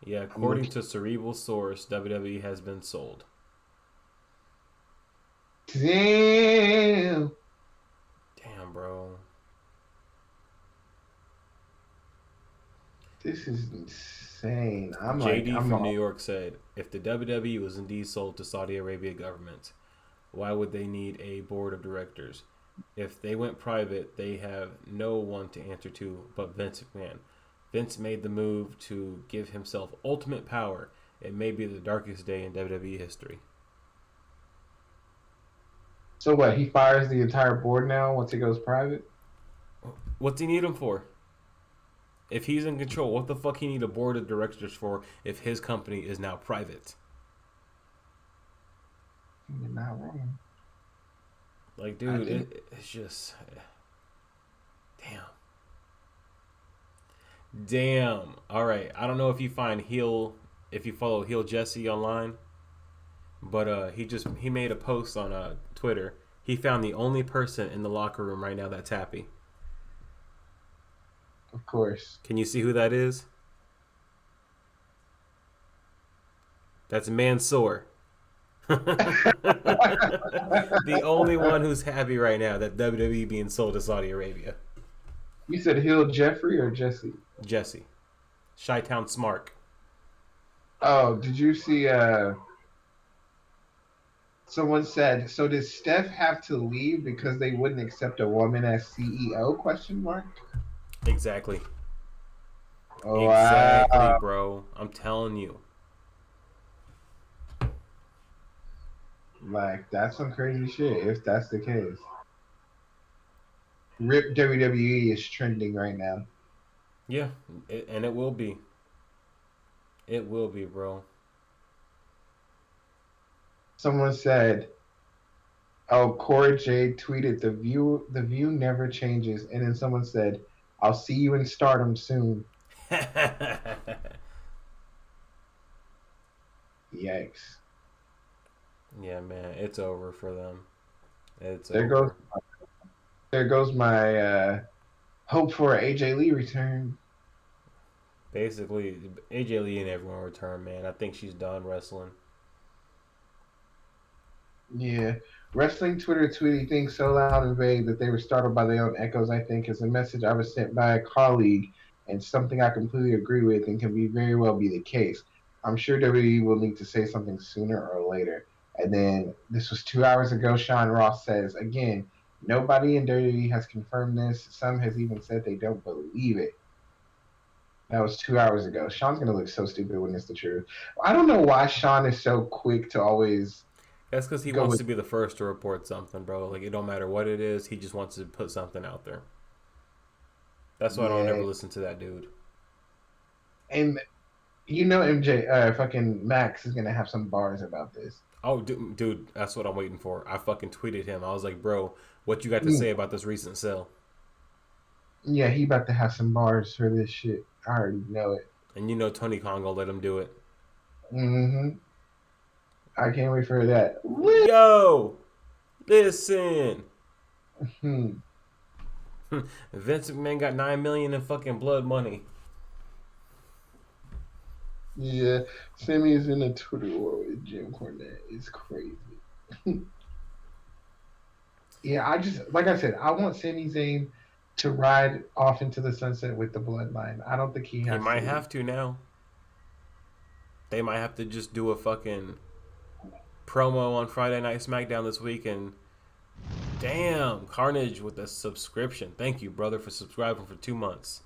Yeah, according to Cerebral Source, WWE has been sold. Damn. Damn, bro. This is insane. JD from New York said, if the WWE was indeed sold to Saudi Arabia government, why would they need a board of directors? If they went private, they have no one to answer to but Vince McMahon. Vince made the move to give himself ultimate power. It may be the darkest day in WWE history. So what? He fires the entire board now once it goes private? What's he need him for? If he's in control, what the fuck he need a board of directors for if his company is now private? You're not wrong. Like, dude, it's just... Damn. All right. I don't know if you follow Heel Jesse online, but he made a post on Twitter. He found the only person in the locker room right now that's happy. Of course. Can you see who that is? That's Mansoor. The only one who's happy right now that WWE being sold to Saudi Arabia. You said Hill Jeffrey or Jesse? Jesse. Chi-Town Smart. Oh, did you see someone said, so does Steph have to leave because they wouldn't accept a woman as CEO? Question mark. Exactly. Oh, exactly, wow. bro. I'm telling you. Like, that's some crazy shit if that's the case. RIP WWE is trending right now. Yeah, and it will be. It will be, bro. Someone said, oh, Cora Jade tweeted, the view never changes. And then someone said, I'll see you in Stardom soon. Yikes. Yeah, man, it's over for them. It's There over. goes my hope for an AJ Lee return. Basically, AJ Lee and everyone return, man. I think she's done wrestling. Yeah. Wrestling Twitter tweeting things so loud and vague that they were startled by their own echoes, I think, is a message I was sent by a colleague and something I completely agree with and can be very well be the case. I'm sure WWE will need to say something sooner or later. And then this was 2 hours ago. Sean Ross says, again, nobody in WWE has confirmed this. Some has even said they don't believe it. That was 2 hours ago. Sean's going to look so stupid when it's the truth. I don't know why Sean is so quick to always... That's because he wants to be the first to report something, bro. Like, it don't matter what it is. He just wants to put something out there. That's why I don't ever listen to that dude. And You know, fucking Max is gonna have some bars about this. Oh, dude, that's what I'm waiting for. I fucking tweeted him. I was like, bro, what you got to Mm, say about this recent sale? Yeah, he about to have some bars for this shit. I already know it. And you know Tony Khan gonna let him do it. Hmm. I can't wait for that. Yo, listen. Hmm. Vince McMahon got 9 million in fucking blood money. Yeah, Sammy is in a Twitter war with Jim Cornette. It's crazy. Yeah, I just like I said, I want Sami Zayn to ride off into the sunset with the bloodline. I don't think he He has to might leave. have to now. They might have to just do a fucking promo on Friday Night SmackDown this week and damn, Carnage with a subscription. Thank you, brother, for subscribing for 2 months.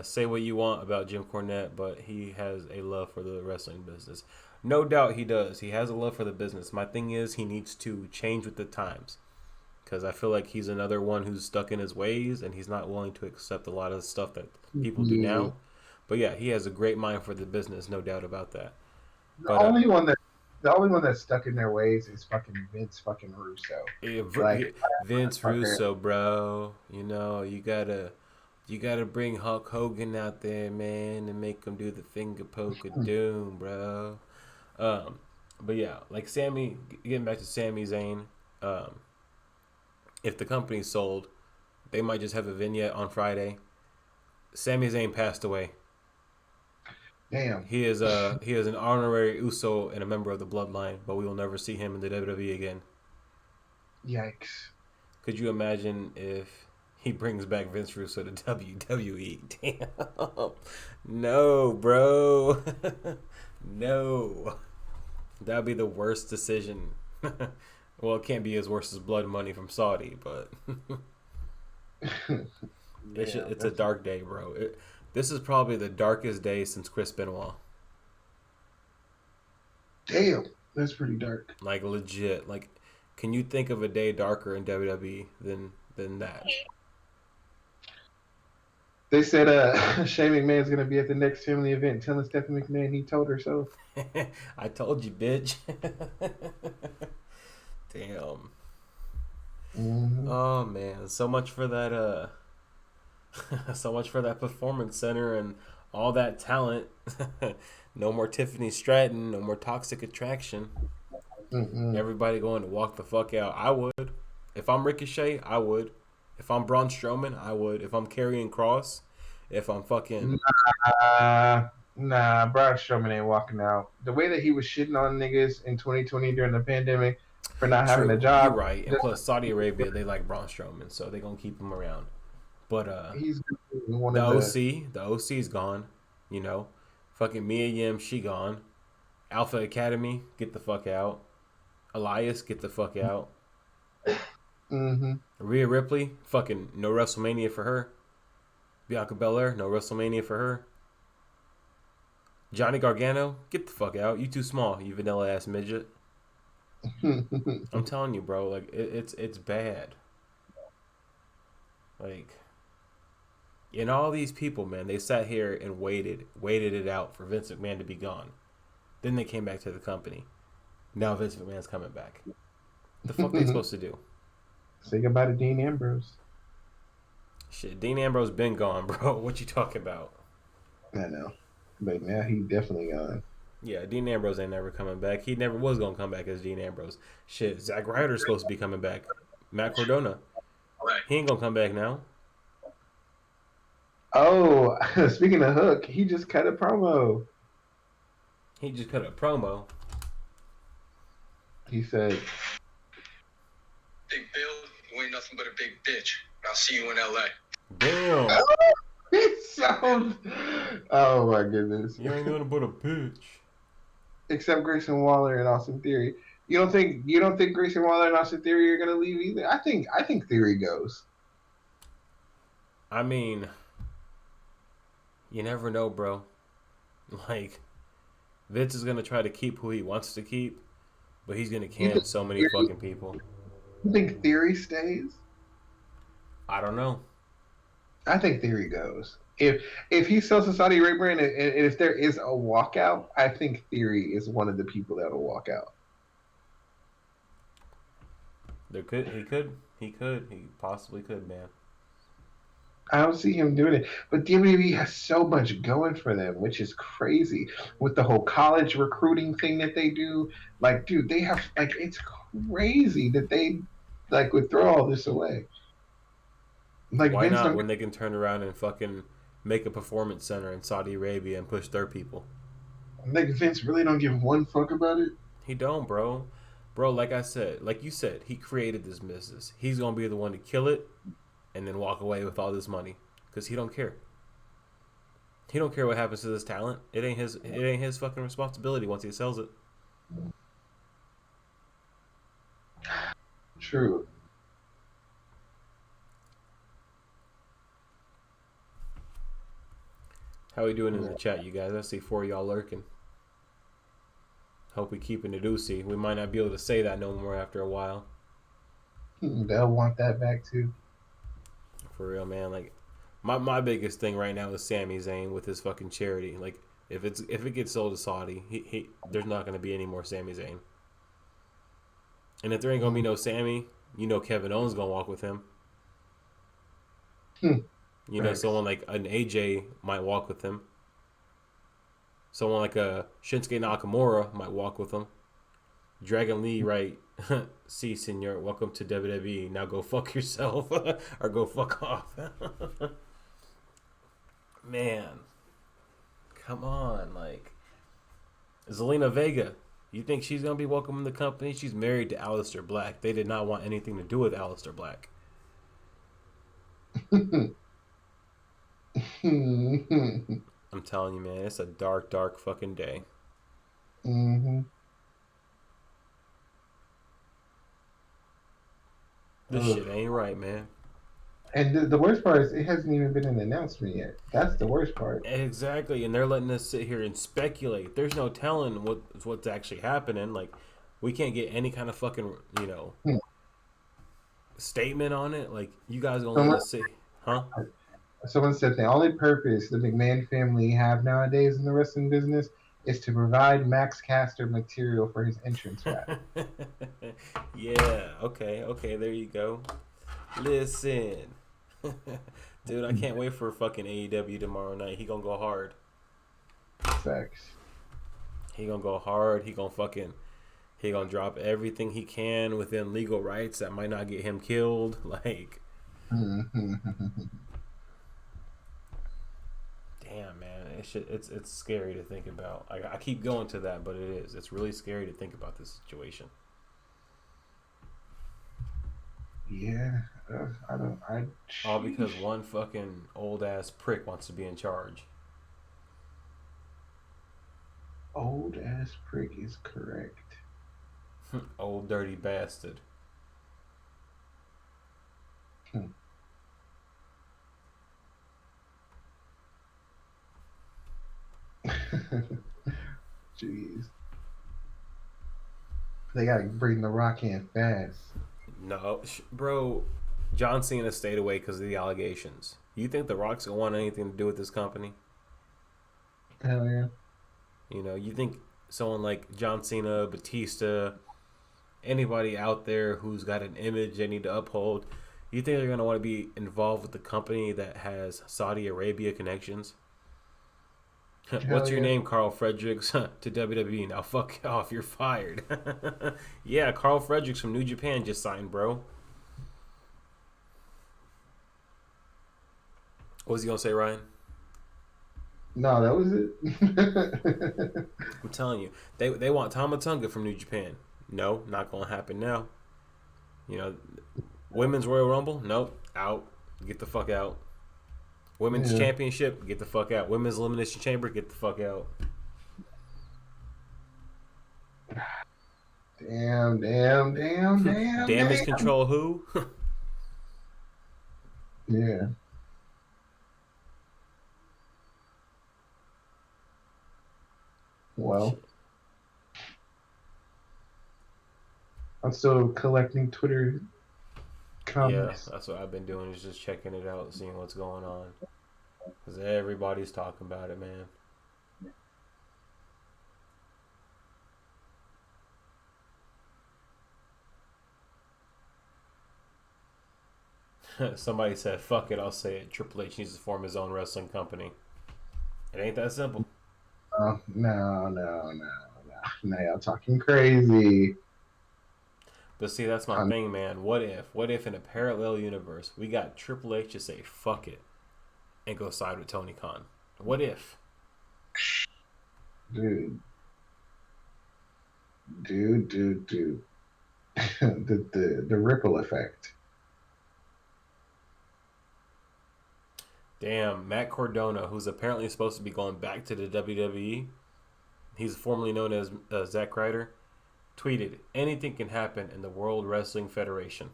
Say what you want about Jim Cornette, but he has a love for the wrestling business. No doubt he does. He has a love for the business. My thing is he needs to change with the times because I feel like he's another one who's stuck in his ways and he's not willing to accept a lot of the stuff that people do Yeah. now. But yeah, he has a great mind for the business, no doubt about that. The But only one that the only one that's stuck in their ways is fucking Vince fucking Russo. Like Vince fucker. Russo, bro, you know you gotta bring Hulk Hogan out there, man, and make him do the finger poke of doom, bro. Um, but yeah, like Sammy, getting back to Sami Zayn, um, if the company's sold, they might just have a vignette on Friday. Sami Zayn passed away. Damn. He is an honorary Uso and a member of the Bloodline, but we will never see him in the WWE again. Yikes. Could you imagine if he brings back Vince Russo to WWE? Damn. No, bro. No. That'd be the worst decision. Well, it can't be as worse as blood money from Saudi, but Yeah, it's a dark day, bro. This is probably the darkest day since Chris Benoit. damn. That's pretty dark. Like legit. Like, can you think of a day darker in WWE than that? They said Shane McMahon's gonna be at the next family event telling Stephanie McMahon he told her so. I told you, bitch. Damn. Hmm. Oh man, so much for that. So much for that performance center and all that talent. No more Tiffany Stratton. No more Toxic Attraction. Mm-mm. Everybody going to walk the fuck out. I would. If I'm Ricochet, I would. If I'm Braun Strowman, I would. If I'm Karrion Cross, if I'm fucking Nah, Braun Strowman ain't walking out. The way that he was shitting on niggas in 2020 during the pandemic for not having a true, you're job, right. And plus Saudi Arabia, they like Braun Strowman, so they gonna keep him around. But he's one the of the. the OC's gone. You know, fucking Mia Yim, she gone. Alpha Academy, get the fuck out. Elias, get the fuck out. Hmm. Rhea Ripley, fucking no WrestleMania for her. Bianca Belair, no WrestleMania for her. Johnny Gargano, get the fuck out. You too small, you vanilla ass midget. I'm telling you, bro. Like it's bad. Like, and all these people, man, they sat here and waited it out for Vince McMahon to be gone. Then they came back to the company. Now Vince McMahon's coming back. The fuck they supposed to do? Say goodbye to Dean Ambrose. Shit, Dean Ambrose been gone, bro. What you talking about? I know, but now he definitely gone. Yeah, Dean Ambrose ain't never coming back. He never was gonna come back as Dean Ambrose. Shit, Zack Ryder's supposed to be coming back. Matt Cardona, he ain't gonna come back now. Oh, speaking of Hook, he just cut a promo. He just cut a promo. He said, Big Bill, you ain't nothing but a big bitch. I'll see you in LA. Damn, it sounds. Oh my goodness. you ain't nothing but a bitch. Except Grayson Waller and Austin Theory. You don't think Grayson Waller and Austin Theory are gonna leave either? I think Theory goes. I mean, you never know, bro. Like, Vince is gonna try to keep who he wants to keep, but he's gonna You can think so many Theory, fucking people. you think Theory stays? I don't know. I think Theory goes. If he sells to Saudi Arabia and if there is a walkout, I think Theory is one of the people that will walk out. He possibly could, man. I don't see him doing it. But WWE has so much going for them, which is crazy. With the whole college recruiting thing that they do. Like, dude, they have like it's crazy that they like would throw all this away. Like Why Vince not don't when they can turn around and fucking make a performance center in Saudi Arabia and push their people? like Vince really don't give one fuck about it. He don't, bro. Bro, like I said, like you said, he created this business. He's gonna be the one to kill it and then walk away with all this money because he don't care. He don't care what happens to this talent. It ain't his. It ain't his fucking responsibility once he sells it. True. How we doing in the chat, you guys? I see 4 of y'all lurking. Hope we keeping it oozy. We might not be able to say that no more after a while. They'll want that back too. For real, man. Like my biggest thing right now is Sami Zayn with his fucking charity. Like if it gets sold to Saudi, he there's not gonna be any more Sami Zayn. And if there ain't gonna be no Sami, you know Kevin Owens gonna walk with him. You know, someone like an AJ might walk with him. Someone like a Shinsuke Nakamura might walk with him. Dragon Lee, right? See, senor, welcome to WWE. Now go fuck yourself or go fuck off. Man, come on, like Zelina Vega. You think she's gonna be welcome in the company? She's married to Aleister Black. They did not want anything to do with Aleister Black. I'm telling you, man, it's a dark, dark fucking day. Mm-hmm. This shit ain't right, man. And the worst part is it hasn't even been an announcement yet. That's the worst part. Exactly, and they're letting us sit here and speculate. There's no telling what's actually happening. Like, we can't get any kind of fucking, statement on it. Like, you guys gonna let us sit, huh? Someone said the only purpose the McMahon family have nowadays in the wrestling business is to provide Max Caster material for his entrance rap. Yeah, okay, there you go. Listen. Dude, I can't wait for fucking AEW tomorrow night. He gonna go hard. Facts. He gonna go hard. He gonna drop everything he can within legal rights that might not get him killed. Like, damn, man, it's scary to think about. I keep going to that, but it is. It's really scary to think about this situation. Yeah, All because one fucking old ass prick wants to be in charge. Old ass prick is correct. Old dirty bastard. Jeez. They gotta bring the Rock in fast. No, bro. John Cena stayed away because of the allegations. You think The Rock's gonna want anything to do with this company? Hell yeah. You think someone like John Cena, Batista, anybody out there who's got an image they need to uphold, you think they're gonna want to be involved with the company that has Saudi Arabia connections? What's your name, Carl Fredericks? To WWE. Now fuck off, you're fired. Yeah, Carl Fredericks from New Japan just signed, bro. What was he gonna say, Ryan? No, that was it. I'm telling you, they want Tama Tonga from New Japan. No, not gonna happen now. Women's Royal Rumble. Nope, out. Get the fuck out. Women's Championship, get the fuck out. Women's Elimination Chamber, get the fuck out. Damn. Damage control who? Yeah. Well, I'm still collecting Twitter Yeah, comes. that's what I've been doing is just checking it out, seeing what's going on. Because everybody's talking about it, man. Somebody said, fuck it, I'll say it. Triple H needs to form his own wrestling company. It ain't that simple. No. Now y'all talking crazy. But see, that's my thing, man. What if in a parallel universe, we got Triple H to say, fuck it, and go side with Tony Khan? What if? Dude. the ripple effect. Damn, Matt Cardona, who's apparently supposed to be going back to the WWE, he's formerly known as Zack Ryder, tweeted, anything can happen in the World Wrestling Federation.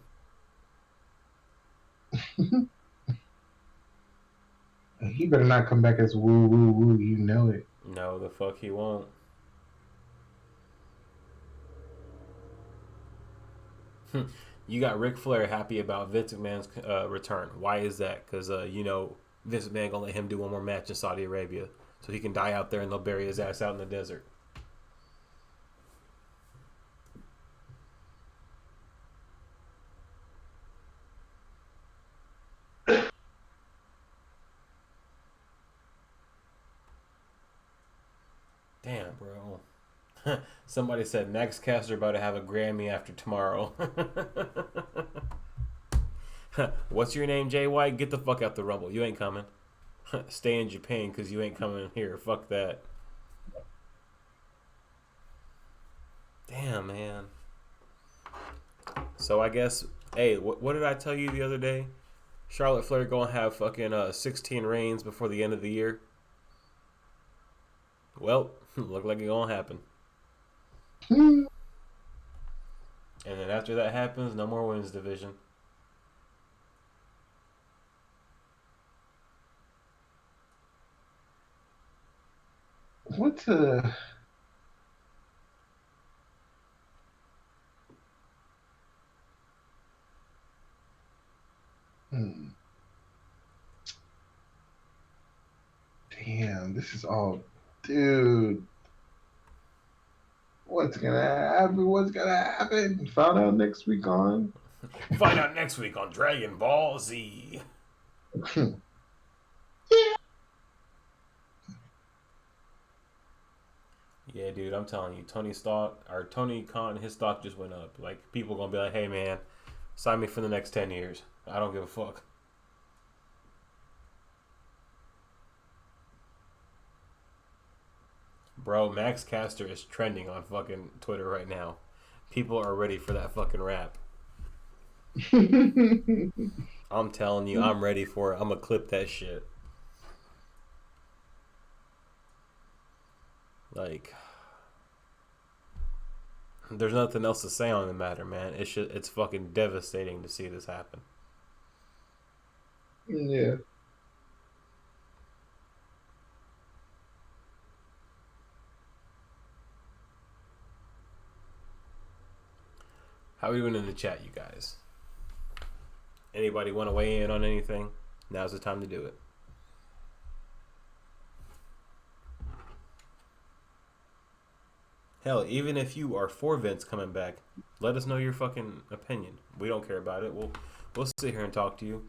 He better not come back as woo woo woo. You know it. No, the fuck he won't. You got Ric Flair happy about Vince McMahon's return. Why is that? Because, Vince McMahon gonna let him do one more match in Saudi Arabia so he can die out there and they'll bury his ass out in the desert. Damn, bro. Somebody said Max Caster about to have a Grammy after tomorrow. What's your name, Jay White? Get the fuck out the Rumble. You ain't coming. Stay in Japan because you ain't coming here. Fuck that. Damn, man. So I guess, hey, what did I tell you the other day? Charlotte Flair gonna have fucking 16 reigns before the end of the year. Well, look like it gonna happen. And then after that happens, no more women's division. What's a Damn, this is all, dude. What's gonna happen? What's gonna happen? Found out next week on. Find out next week on Dragon Ball Z. Yeah, dude, I'm telling you, Tony Khan, his stock just went up. Like, people gonna be like, hey, man, sign me for the next 10 years. I don't give a fuck. Bro, Max Caster is trending on fucking Twitter right now. People are ready for that fucking rap. I'm telling you, I'm ready for it. I'm gonna clip that shit. Like, there's nothing else to say on the matter, man. It's fucking devastating to see this happen. Yeah. How are we doing in the chat, you guys? Anybody want to weigh in on anything? Now's the time to do it. Hell, even if you are for Vince coming back, let us know your fucking opinion. We don't care about it. We'll sit here and talk to you.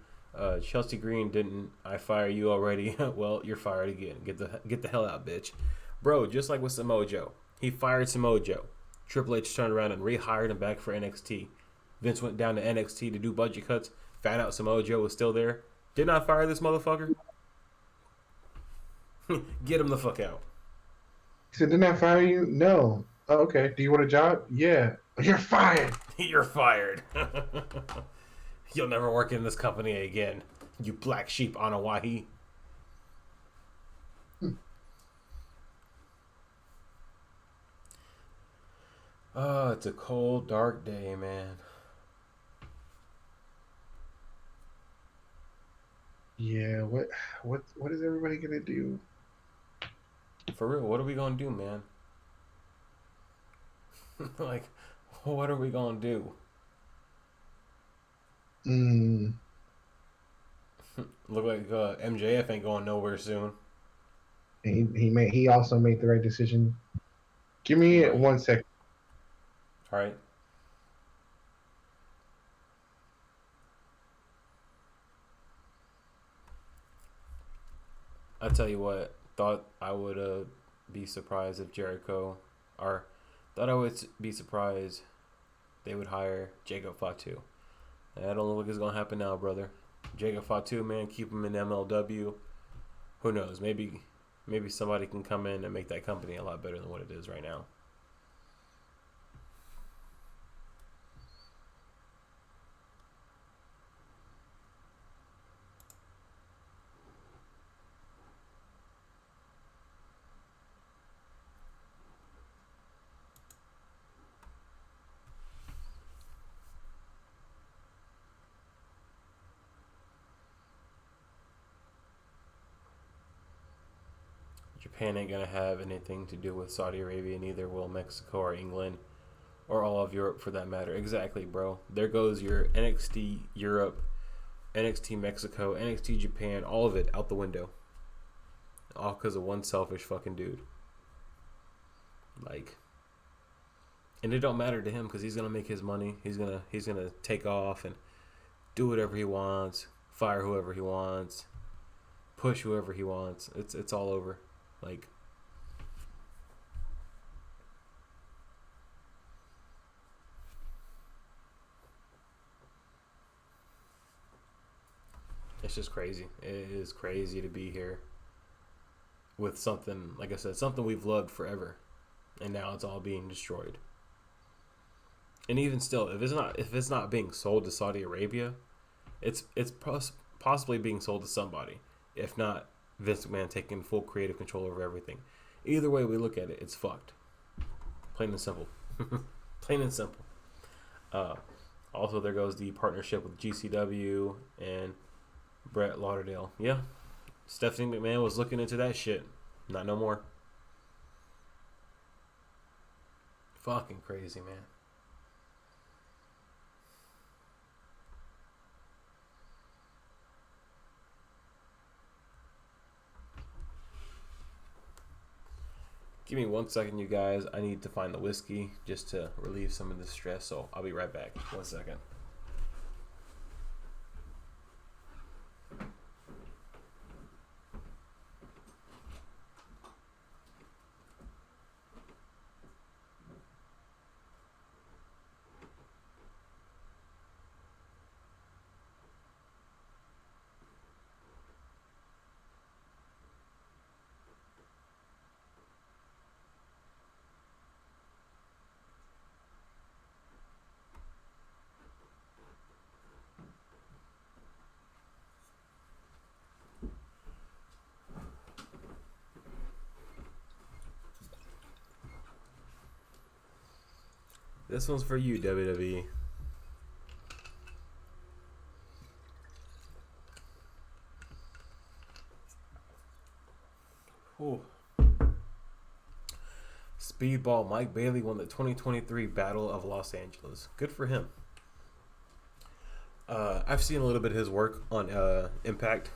Chelsea Green, didn't I fire you already? Well, you're fired again. Get the hell out, bitch. Bro, just like with Samoa Joe. He fired Samoa Joe. Triple H turned around and rehired him back for NXT. Vince went down to NXT to do budget cuts. Found out Samoa Joe was still there. Did not fire this motherfucker. Get him the fuck out. He said, didn't I fire you? No. Oh, okay. Do you want a job? Yeah. You're fired. You're fired. You'll never work in this company again. You black sheep on Hawaii. Oh, it's a cold, dark day, man. Yeah, what is everybody gonna do? For real, what are we gonna do, man? Like, what are we gonna do? Mm, Look like MJF ain't going nowhere soon. he also made the right decision. Give me Right. 1 second. All right. I tell you what, thought I would be surprised if Jericho, or thought I would be surprised they would hire Jacob Fatu. And I don't know what's gonna happen now, brother. Jacob Fatu, man, keep him in MLW. Who knows? Maybe somebody can come in and make that company a lot better than what it is right now. Japan ain't gonna have anything to do with Saudi Arabia, neither will Mexico or England or all of Europe for that matter. Exactly, bro. There goes your NXT Europe, NXT Mexico, NXT Japan, all of it out the window. All because of one selfish fucking dude. Like, and it don't matter to him because he's gonna make his money. He's gonna take off and do whatever he wants, fire whoever he wants, push whoever he wants. It's all over. Like, it's just crazy. It is crazy to be here with something, like I said, something we've loved forever, and now it's all being destroyed. And even still, if it's not being sold to Saudi Arabia, it's possibly being sold to somebody. If not, Vince McMahon taking full creative control over everything. Either way we look at it, it's fucked. Plain and simple. Plain and simple. Also, there goes the partnership with GCW and Brett Lauderdale. Yeah, Stephanie McMahon was looking into that shit. Not no more. Fucking crazy, man. Give me 1 second, you guys. I need to find the whiskey just to relieve some of the stress, so I'll be right back. 1 second. This one's for you, WWE. Ooh. Speedball Mike Bailey won the 2023 Battle of Los Angeles. Good for him. I've seen a little bit of his work on Impact.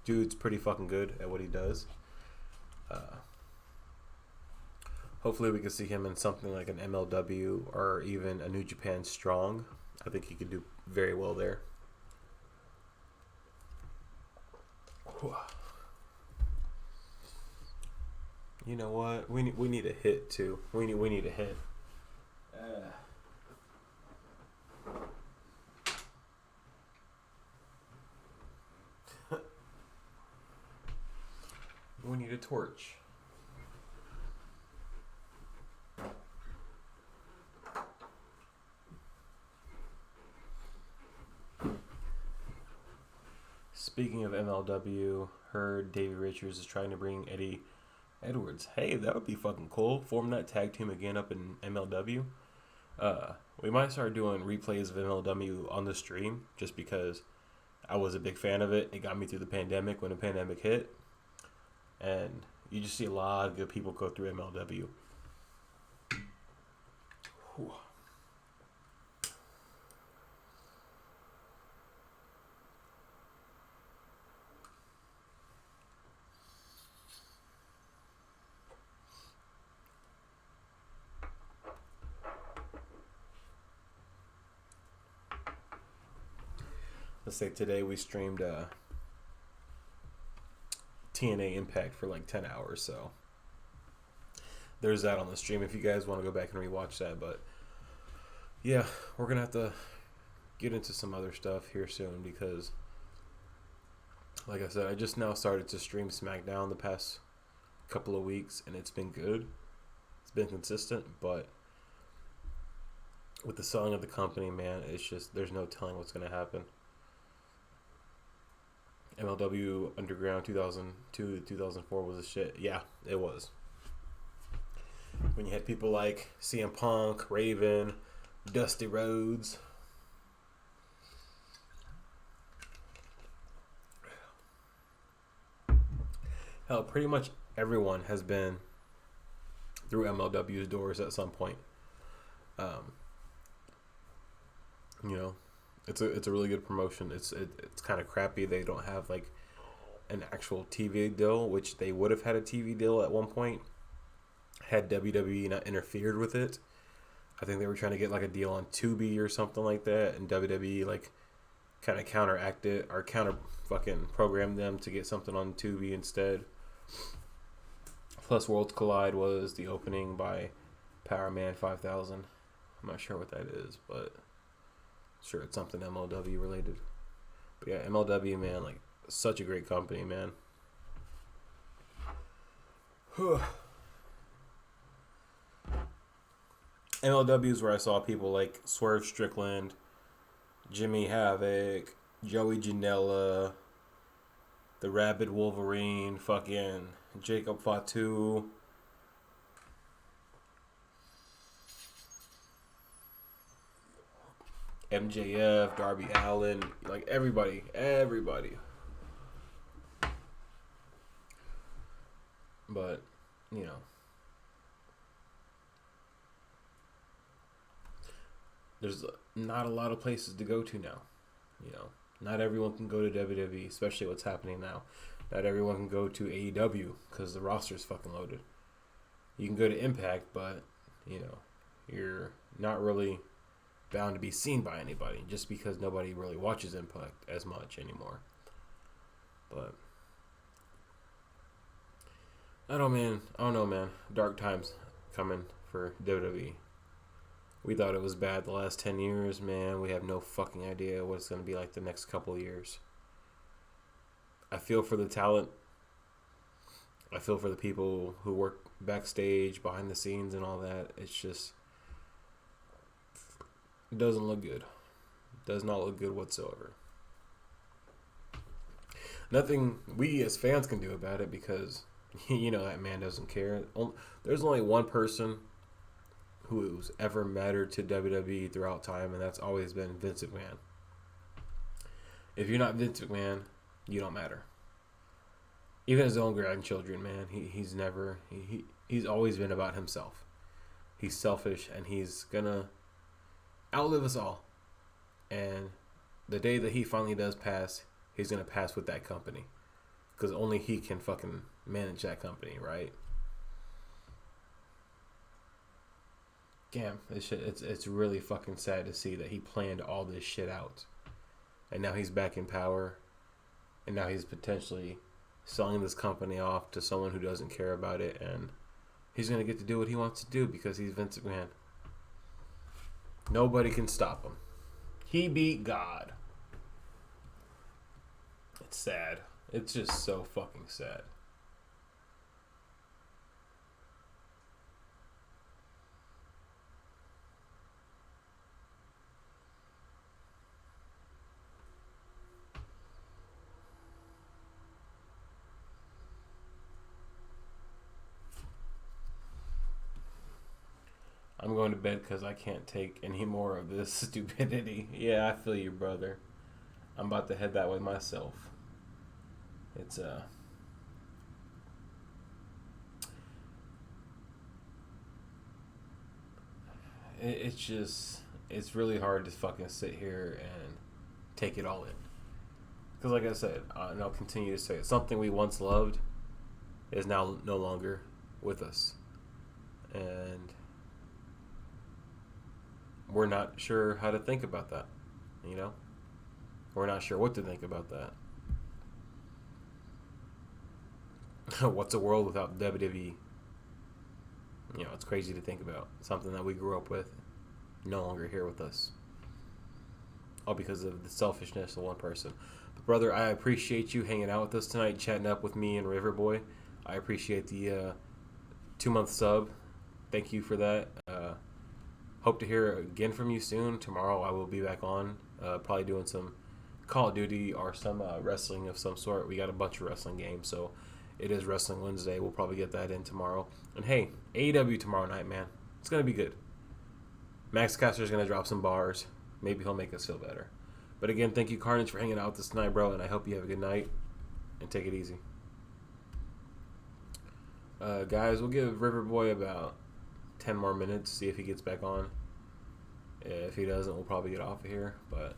Dude's pretty fucking good at what he does. Hopefully we can see him in something like an MLW or even a New Japan Strong. I think he could do very well there. You know what? We need a hit too. We need a hit. We need a torch. Speaking of MLW, heard Davey Richards is trying to bring Eddie Edwards. Hey, that would be fucking cool. Form that tag team again up in MLW. We might start doing replays of MLW on the stream just because I was a big fan of it. It got me through the pandemic when the pandemic hit. And you just see a lot of good people go through MLW. Whew. let's say today we streamed TNA Impact for like 10 hours, so there's that on the stream if you guys want to go back and rewatch that. But yeah, we're gonna have to get into some other stuff here soon because, like I said, I just now started to stream SmackDown the past couple of weeks, and it's been good. It's been consistent, but with the selling of the company, man, it's just there's no telling what's gonna happen. MLW Underground 2002 to 2004 was a shit. Yeah, it was. When you had people like CM Punk, Raven, Dusty Rhodes. Hell, pretty much everyone has been through MLW's doors at some point. You know, it's a really good promotion. It's kind of crappy they don't have like an actual TV deal, which they would have had a TV deal at one point had WWE not interfered with it. I think they were trying to get like a deal on Tubi or something like that, and WWE like kind of counteracted or counter fucking programmed them to get something on Tubi instead. Plus, Worlds Collide was the opening by Power Man 5000. I'm not sure what that is, but sure it's something MLW related. But yeah, MLW, man, like such a great company, man. MLW is where I saw people like Swerve Strickland, Jimmy Havoc, Joey Janela, the Rabid Wolverine, fucking Jacob Fatu, MJF, Darby Allin, like everybody. But, you know, there's not a lot of places to go to now. You know, not everyone can go to WWE, especially what's happening now. Not everyone can go to AEW because the roster's fucking loaded. You can go to Impact, but, you know, you're not really bound to be seen by anybody just because nobody really watches Impact as much anymore. But I don't know, man. Dark times coming for WWE. We thought it was bad the last 10 years, man. We have no fucking idea what it's going to be like the next couple of years. I feel for the talent. I feel for the people who work backstage, behind the scenes and all that. It's just, it doesn't look good. It does not look good whatsoever. Nothing we as fans can do about it because, you know, that man doesn't care. There's only one person who's ever mattered to WWE throughout time, and that's always been Vince McMahon. If you're not Vince McMahon, you don't matter. Even his own grandchildren, man, he's always been about himself. He's selfish, and he's gonna outlive us all. And the day that he finally does pass, he's gonna pass with that company, because only he can fucking manage that company, right? Damn, it's really fucking sad to see that he planned all this shit out, and now he's back in power, and now he's potentially selling this company off to someone who doesn't care about it, and he's gonna get to do what he wants to do because he's Vince McMahon. Nobody can stop him. He beat God. It's sad. It's just so fucking sad. I'm going to bed because I can't take any more of this stupidity. Yeah, I feel you, brother. I'm about to head that way myself. It's it's just, it's really hard to fucking sit here and take it all in. Because like I said, and I'll continue to say it, something we once loved is now no longer with us. And we're not sure how to think about that, you know? We're not sure what to think about that. What's a world without WWE? You know, it's crazy to think about. Something that we grew up with, no longer here with us. All because of the selfishness of one person. But brother, I appreciate you hanging out with us tonight, chatting up with me and Riverboy. I appreciate the 2-month sub. Thank you for that. Hope to hear again from you soon. Tomorrow I will be back on, probably doing some Call of Duty or some wrestling of some sort. We got a bunch of wrestling games, so it is Wrestling Wednesday. We'll probably get that in tomorrow. And hey, AEW tomorrow night, man. It's going to be good. Max Caster's going to drop some bars. Maybe he'll make us feel better. But again, thank you, Carnage, for hanging out with us tonight, bro. And I hope you have a good night. And take it easy. Guys, we'll give Riverboy about 10 more minutes, see if he gets back on. If he doesn't, we'll probably get off of here. But,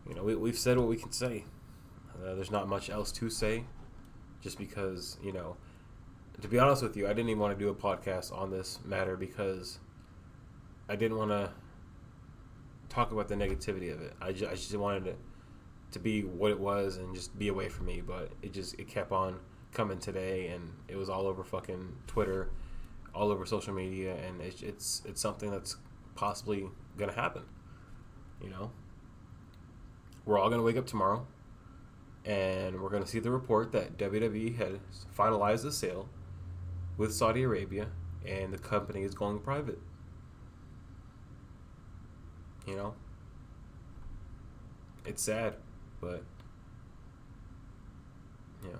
you know, we've said what we can say. There's not much else to say. Just because, you know, to be honest with you, I didn't even want to do a podcast on this matter because I didn't want to talk about the negativity of it. I just wanted it to be what it was and just be away from me. But it kept on coming today, and it was all over fucking Twitter, all over social media, and it's something that's possibly gonna happen. You know, we're all gonna wake up tomorrow, and we're gonna see the report that WWE has finalized the sale with Saudi Arabia, and the company is going private. You know, it's sad, but yeah,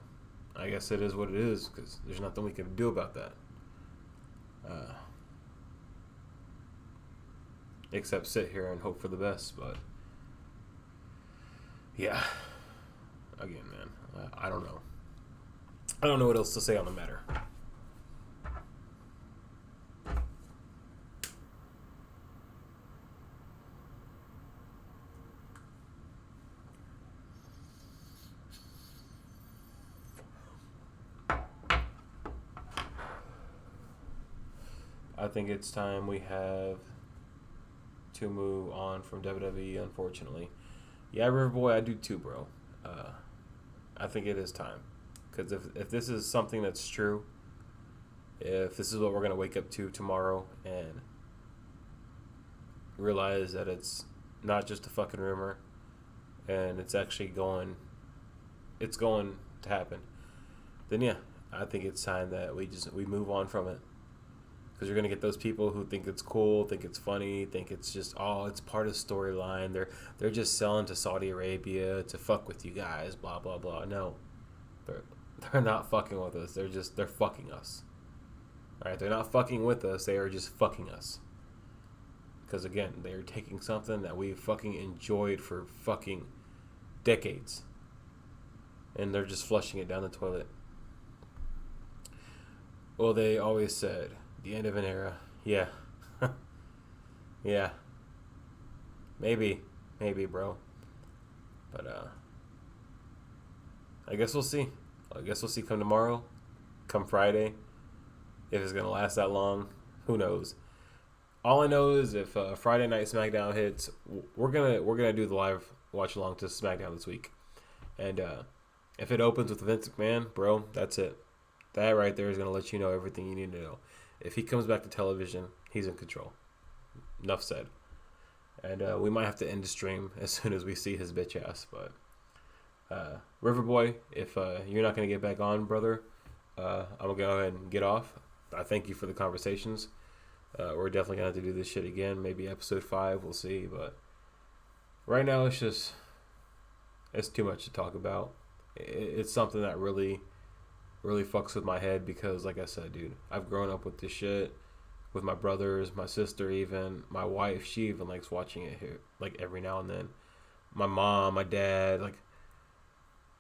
I guess it is what it is because there's nothing we can do about that. Except sit here and hope for the best, but yeah, again, man, I don't know. I don't know what else to say on the matter. I think it's time we have to move on from WWE, unfortunately. Yeah, Riverboy, I do too, bro. I think it is time. Because if this is something that's true, if this is what we're going to wake up to tomorrow and realize that it's not just a fucking rumor and it's actually going to happen, then yeah, I think it's time that we move on from it. Because you're going to get those people who think it's cool, think it's funny, think it's just, it's part of the storyline. They're just selling to Saudi Arabia to fuck with you guys, blah, blah, blah. No. They're not fucking with us. They're fucking us. All right? They're not fucking with us. They are just fucking us. Because, again, they are taking something that we've fucking enjoyed for fucking decades. And they're just flushing it down the toilet. Well, they always said... the end of an era. Yeah. Yeah. Maybe, bro. But, I guess we'll see. I guess we'll see come tomorrow, come Friday. If it's going to last that long, who knows? All I know is if Friday Night SmackDown hits, we're gonna do the live watch along to SmackDown this week. And if it opens with Vince McMahon, bro, that's it. That right there is going to let you know everything you need to know. If he comes back to television, he's in control. Enough said. And we might have to end the stream as soon as we see his bitch ass. But Riverboy, if you're not going to get back on, brother, I'm going to go ahead and get off. I thank you for the conversations. We're definitely going to have to do this shit again. Maybe episode 5, we'll see. But right now, it's too much to talk about. It's something that really fucks with my head because, like I said, dude, I've grown up with this shit with my brothers, my sister, even my wife. She even likes watching it here, like every now and then. My mom, my dad, like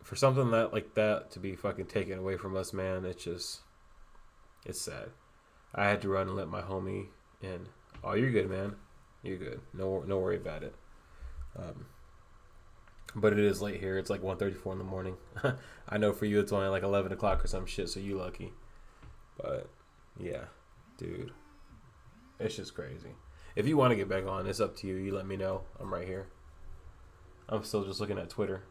for something that to be fucking taken away from us, man. It's sad. I had to run and let my homie in. Oh, you're good, man. You're good. No worry about it. But it is late here. It's like 1:34 in the morning. I know for you it's only like 11 o'clock or some shit, so you lucky. But, yeah, dude. It's just crazy. If you want to get back on, it's up to you. You let me know. I'm right here. I'm still just looking at Twitter.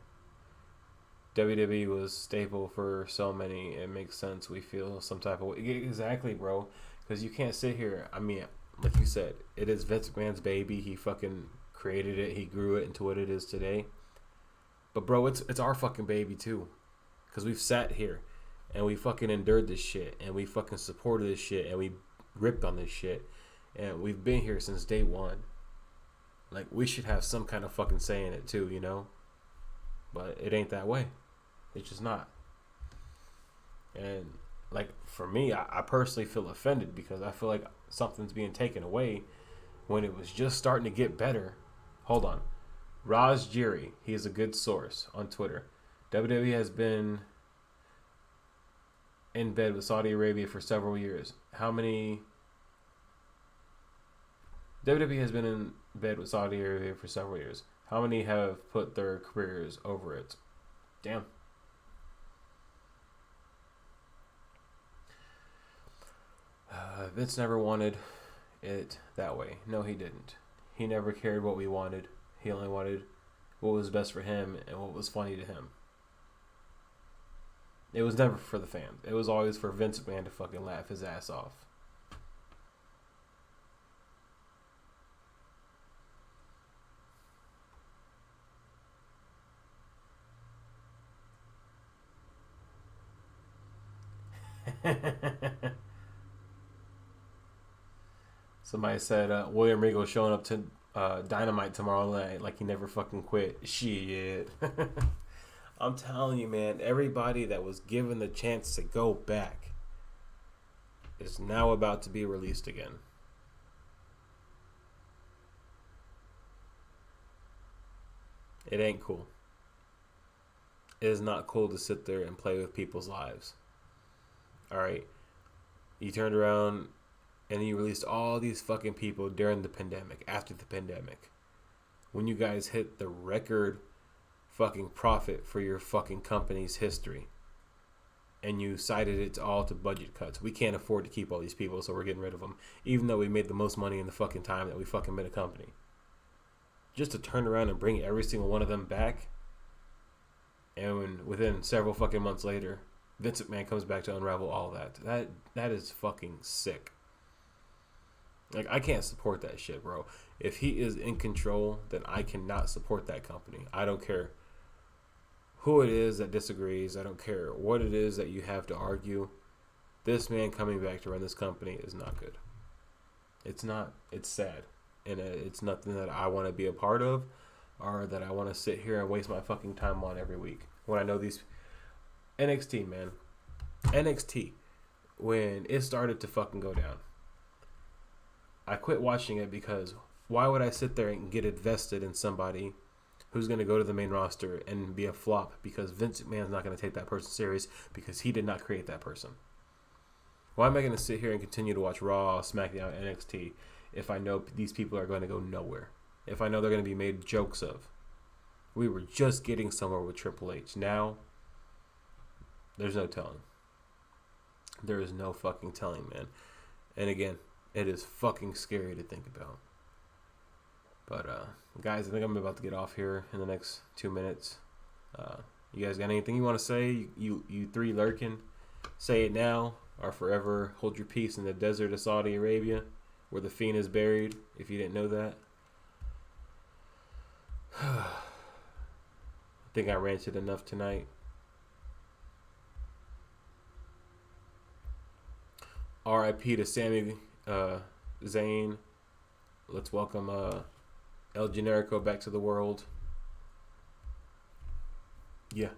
WWE was staple for so many. It makes sense. We feel some type of way. Exactly, bro. Because you can't sit here. I mean, like you said, it is Vince McMahon's baby. He fucking created it. He grew it into what it is today. But bro, it's our fucking baby too. Because we've sat here and we fucking endured this shit and we fucking supported this shit and we ripped on this shit and we've been here since day one. Like, we should have some kind of fucking say in it too, you know? But it ain't that way. It's just not. And like, for me, I personally feel offended because I feel like something's being taken away when it was just starting to get better. Hold on. Raj Giri, he is a good source on Twitter. WWE has been in bed with Saudi Arabia for several years. How many... WWE has been in bed with Saudi Arabia for several years. How many have put their careers over it? Damn. Vince never wanted it that way. No, he didn't. He never cared what we wanted. He only wanted what was best for him and what was funny to him. It was never for the fans. It was always for Vince McMahon to fucking laugh his ass off. Somebody said William Regal showing up to Dynamite tomorrow night like he never fucking quit. Shit. I'm telling you, man, everybody that was given the chance to go back is now about to be released again. It ain't cool. It is not cool to sit there and play with people's lives. Alright? You turned around and you released all these fucking people during the pandemic, after the pandemic. When you guys hit the record fucking profit for your fucking company's history. And you cited it all to budget cuts. We can't afford to keep all these people, so we're getting rid of them. Even though we made the most money in the fucking time that we fucking been a company. Just to turn around and bring every single one of them back. And within several fucking months later, Vince McMahon comes back to unravel all that. That is fucking sick. Like, I can't support that shit, bro. If he is in control, then I cannot support that company. I don't care who it is that disagrees. I don't care what it is that you have to argue. This man coming back to run this company is not good. It's not. It's sad. And it's nothing that I want to be a part of or that I want to sit here and waste my fucking time on every week. When I know these... NXT, man. NXT. When it started to fucking go down, I quit watching it because why would I sit there and get invested in somebody who's going to go to the main roster and be a flop because Vince McMahon's not going to take that person serious because he did not create that person? Why am I going to sit here and continue to watch Raw, SmackDown, NXT if I know these people are going to go nowhere? If I know they're going to be made jokes of? We were just getting somewhere with Triple H. Now, there's no telling. There is no fucking telling, man. And again, it is fucking scary to think about. But, guys, I think I'm about to get off here in the next 2 minutes. You guys got anything you want to say? You three lurking? Say it now or forever hold your peace in the desert of Saudi Arabia where the Fiend is buried, if you didn't know that. I think I ranted enough tonight. R.I.P. to Sami Zayn. Let's welcome El Generico back to the world. Yeah.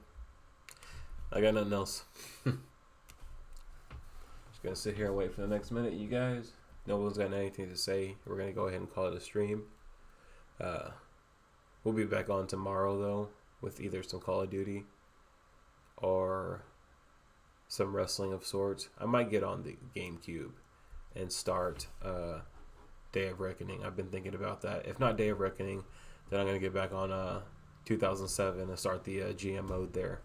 I got nothing else. Just gonna sit here and wait for the next minute, you guys. No one's got anything to say. We're gonna go ahead and call it a stream. We'll be back on tomorrow, though, with either some Call of Duty or some wrestling of sorts. I might get on the GameCube and start Day of Reckoning. I've been thinking about that. If not Day of Reckoning, then I'm going to get back on 2007 and start the GM mode there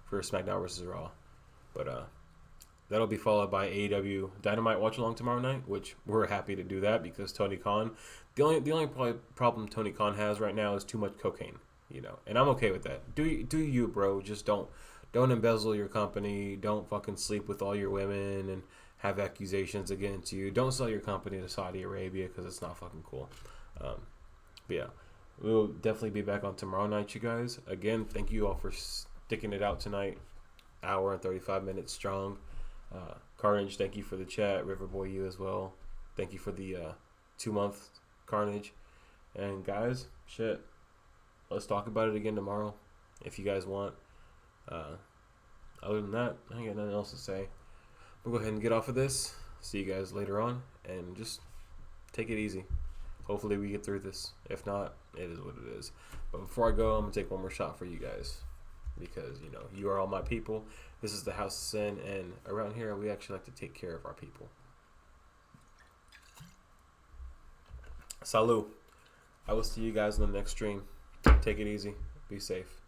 for SmackDown vs. Raw. But that'll be followed by AEW Dynamite Watch Along tomorrow night, which we're happy to do that because Tony Khan... The only problem Tony Khan has right now is too much cocaine. you know, and I'm okay with that. Do you, bro? Just don't embezzle your company. Don't fucking sleep with all your women and have accusations against you. Don't sell your company to Saudi Arabia because it's not fucking cool. But yeah, we'll definitely be back on tomorrow night, you guys. Again, thank you all for sticking it out tonight. Hour and 35 minutes strong. Carnage, thank you for the chat. Riverboy, you as well. Thank you for the 2-month Carnage. And guys, shit, let's talk about it again tomorrow if you guys want. Other than that, I ain't got nothing else to say. We'll go ahead and get off of this. See you guys later on, and just take it easy. Hopefully we get through this. If not, it is what it is. But before I go, I'm going to take one more shot for you guys. Because, you know, you are all my people. This is the House of Sin, and around here, we actually like to take care of our people. Salud. I will see you guys in the next stream. Take it easy. Be safe.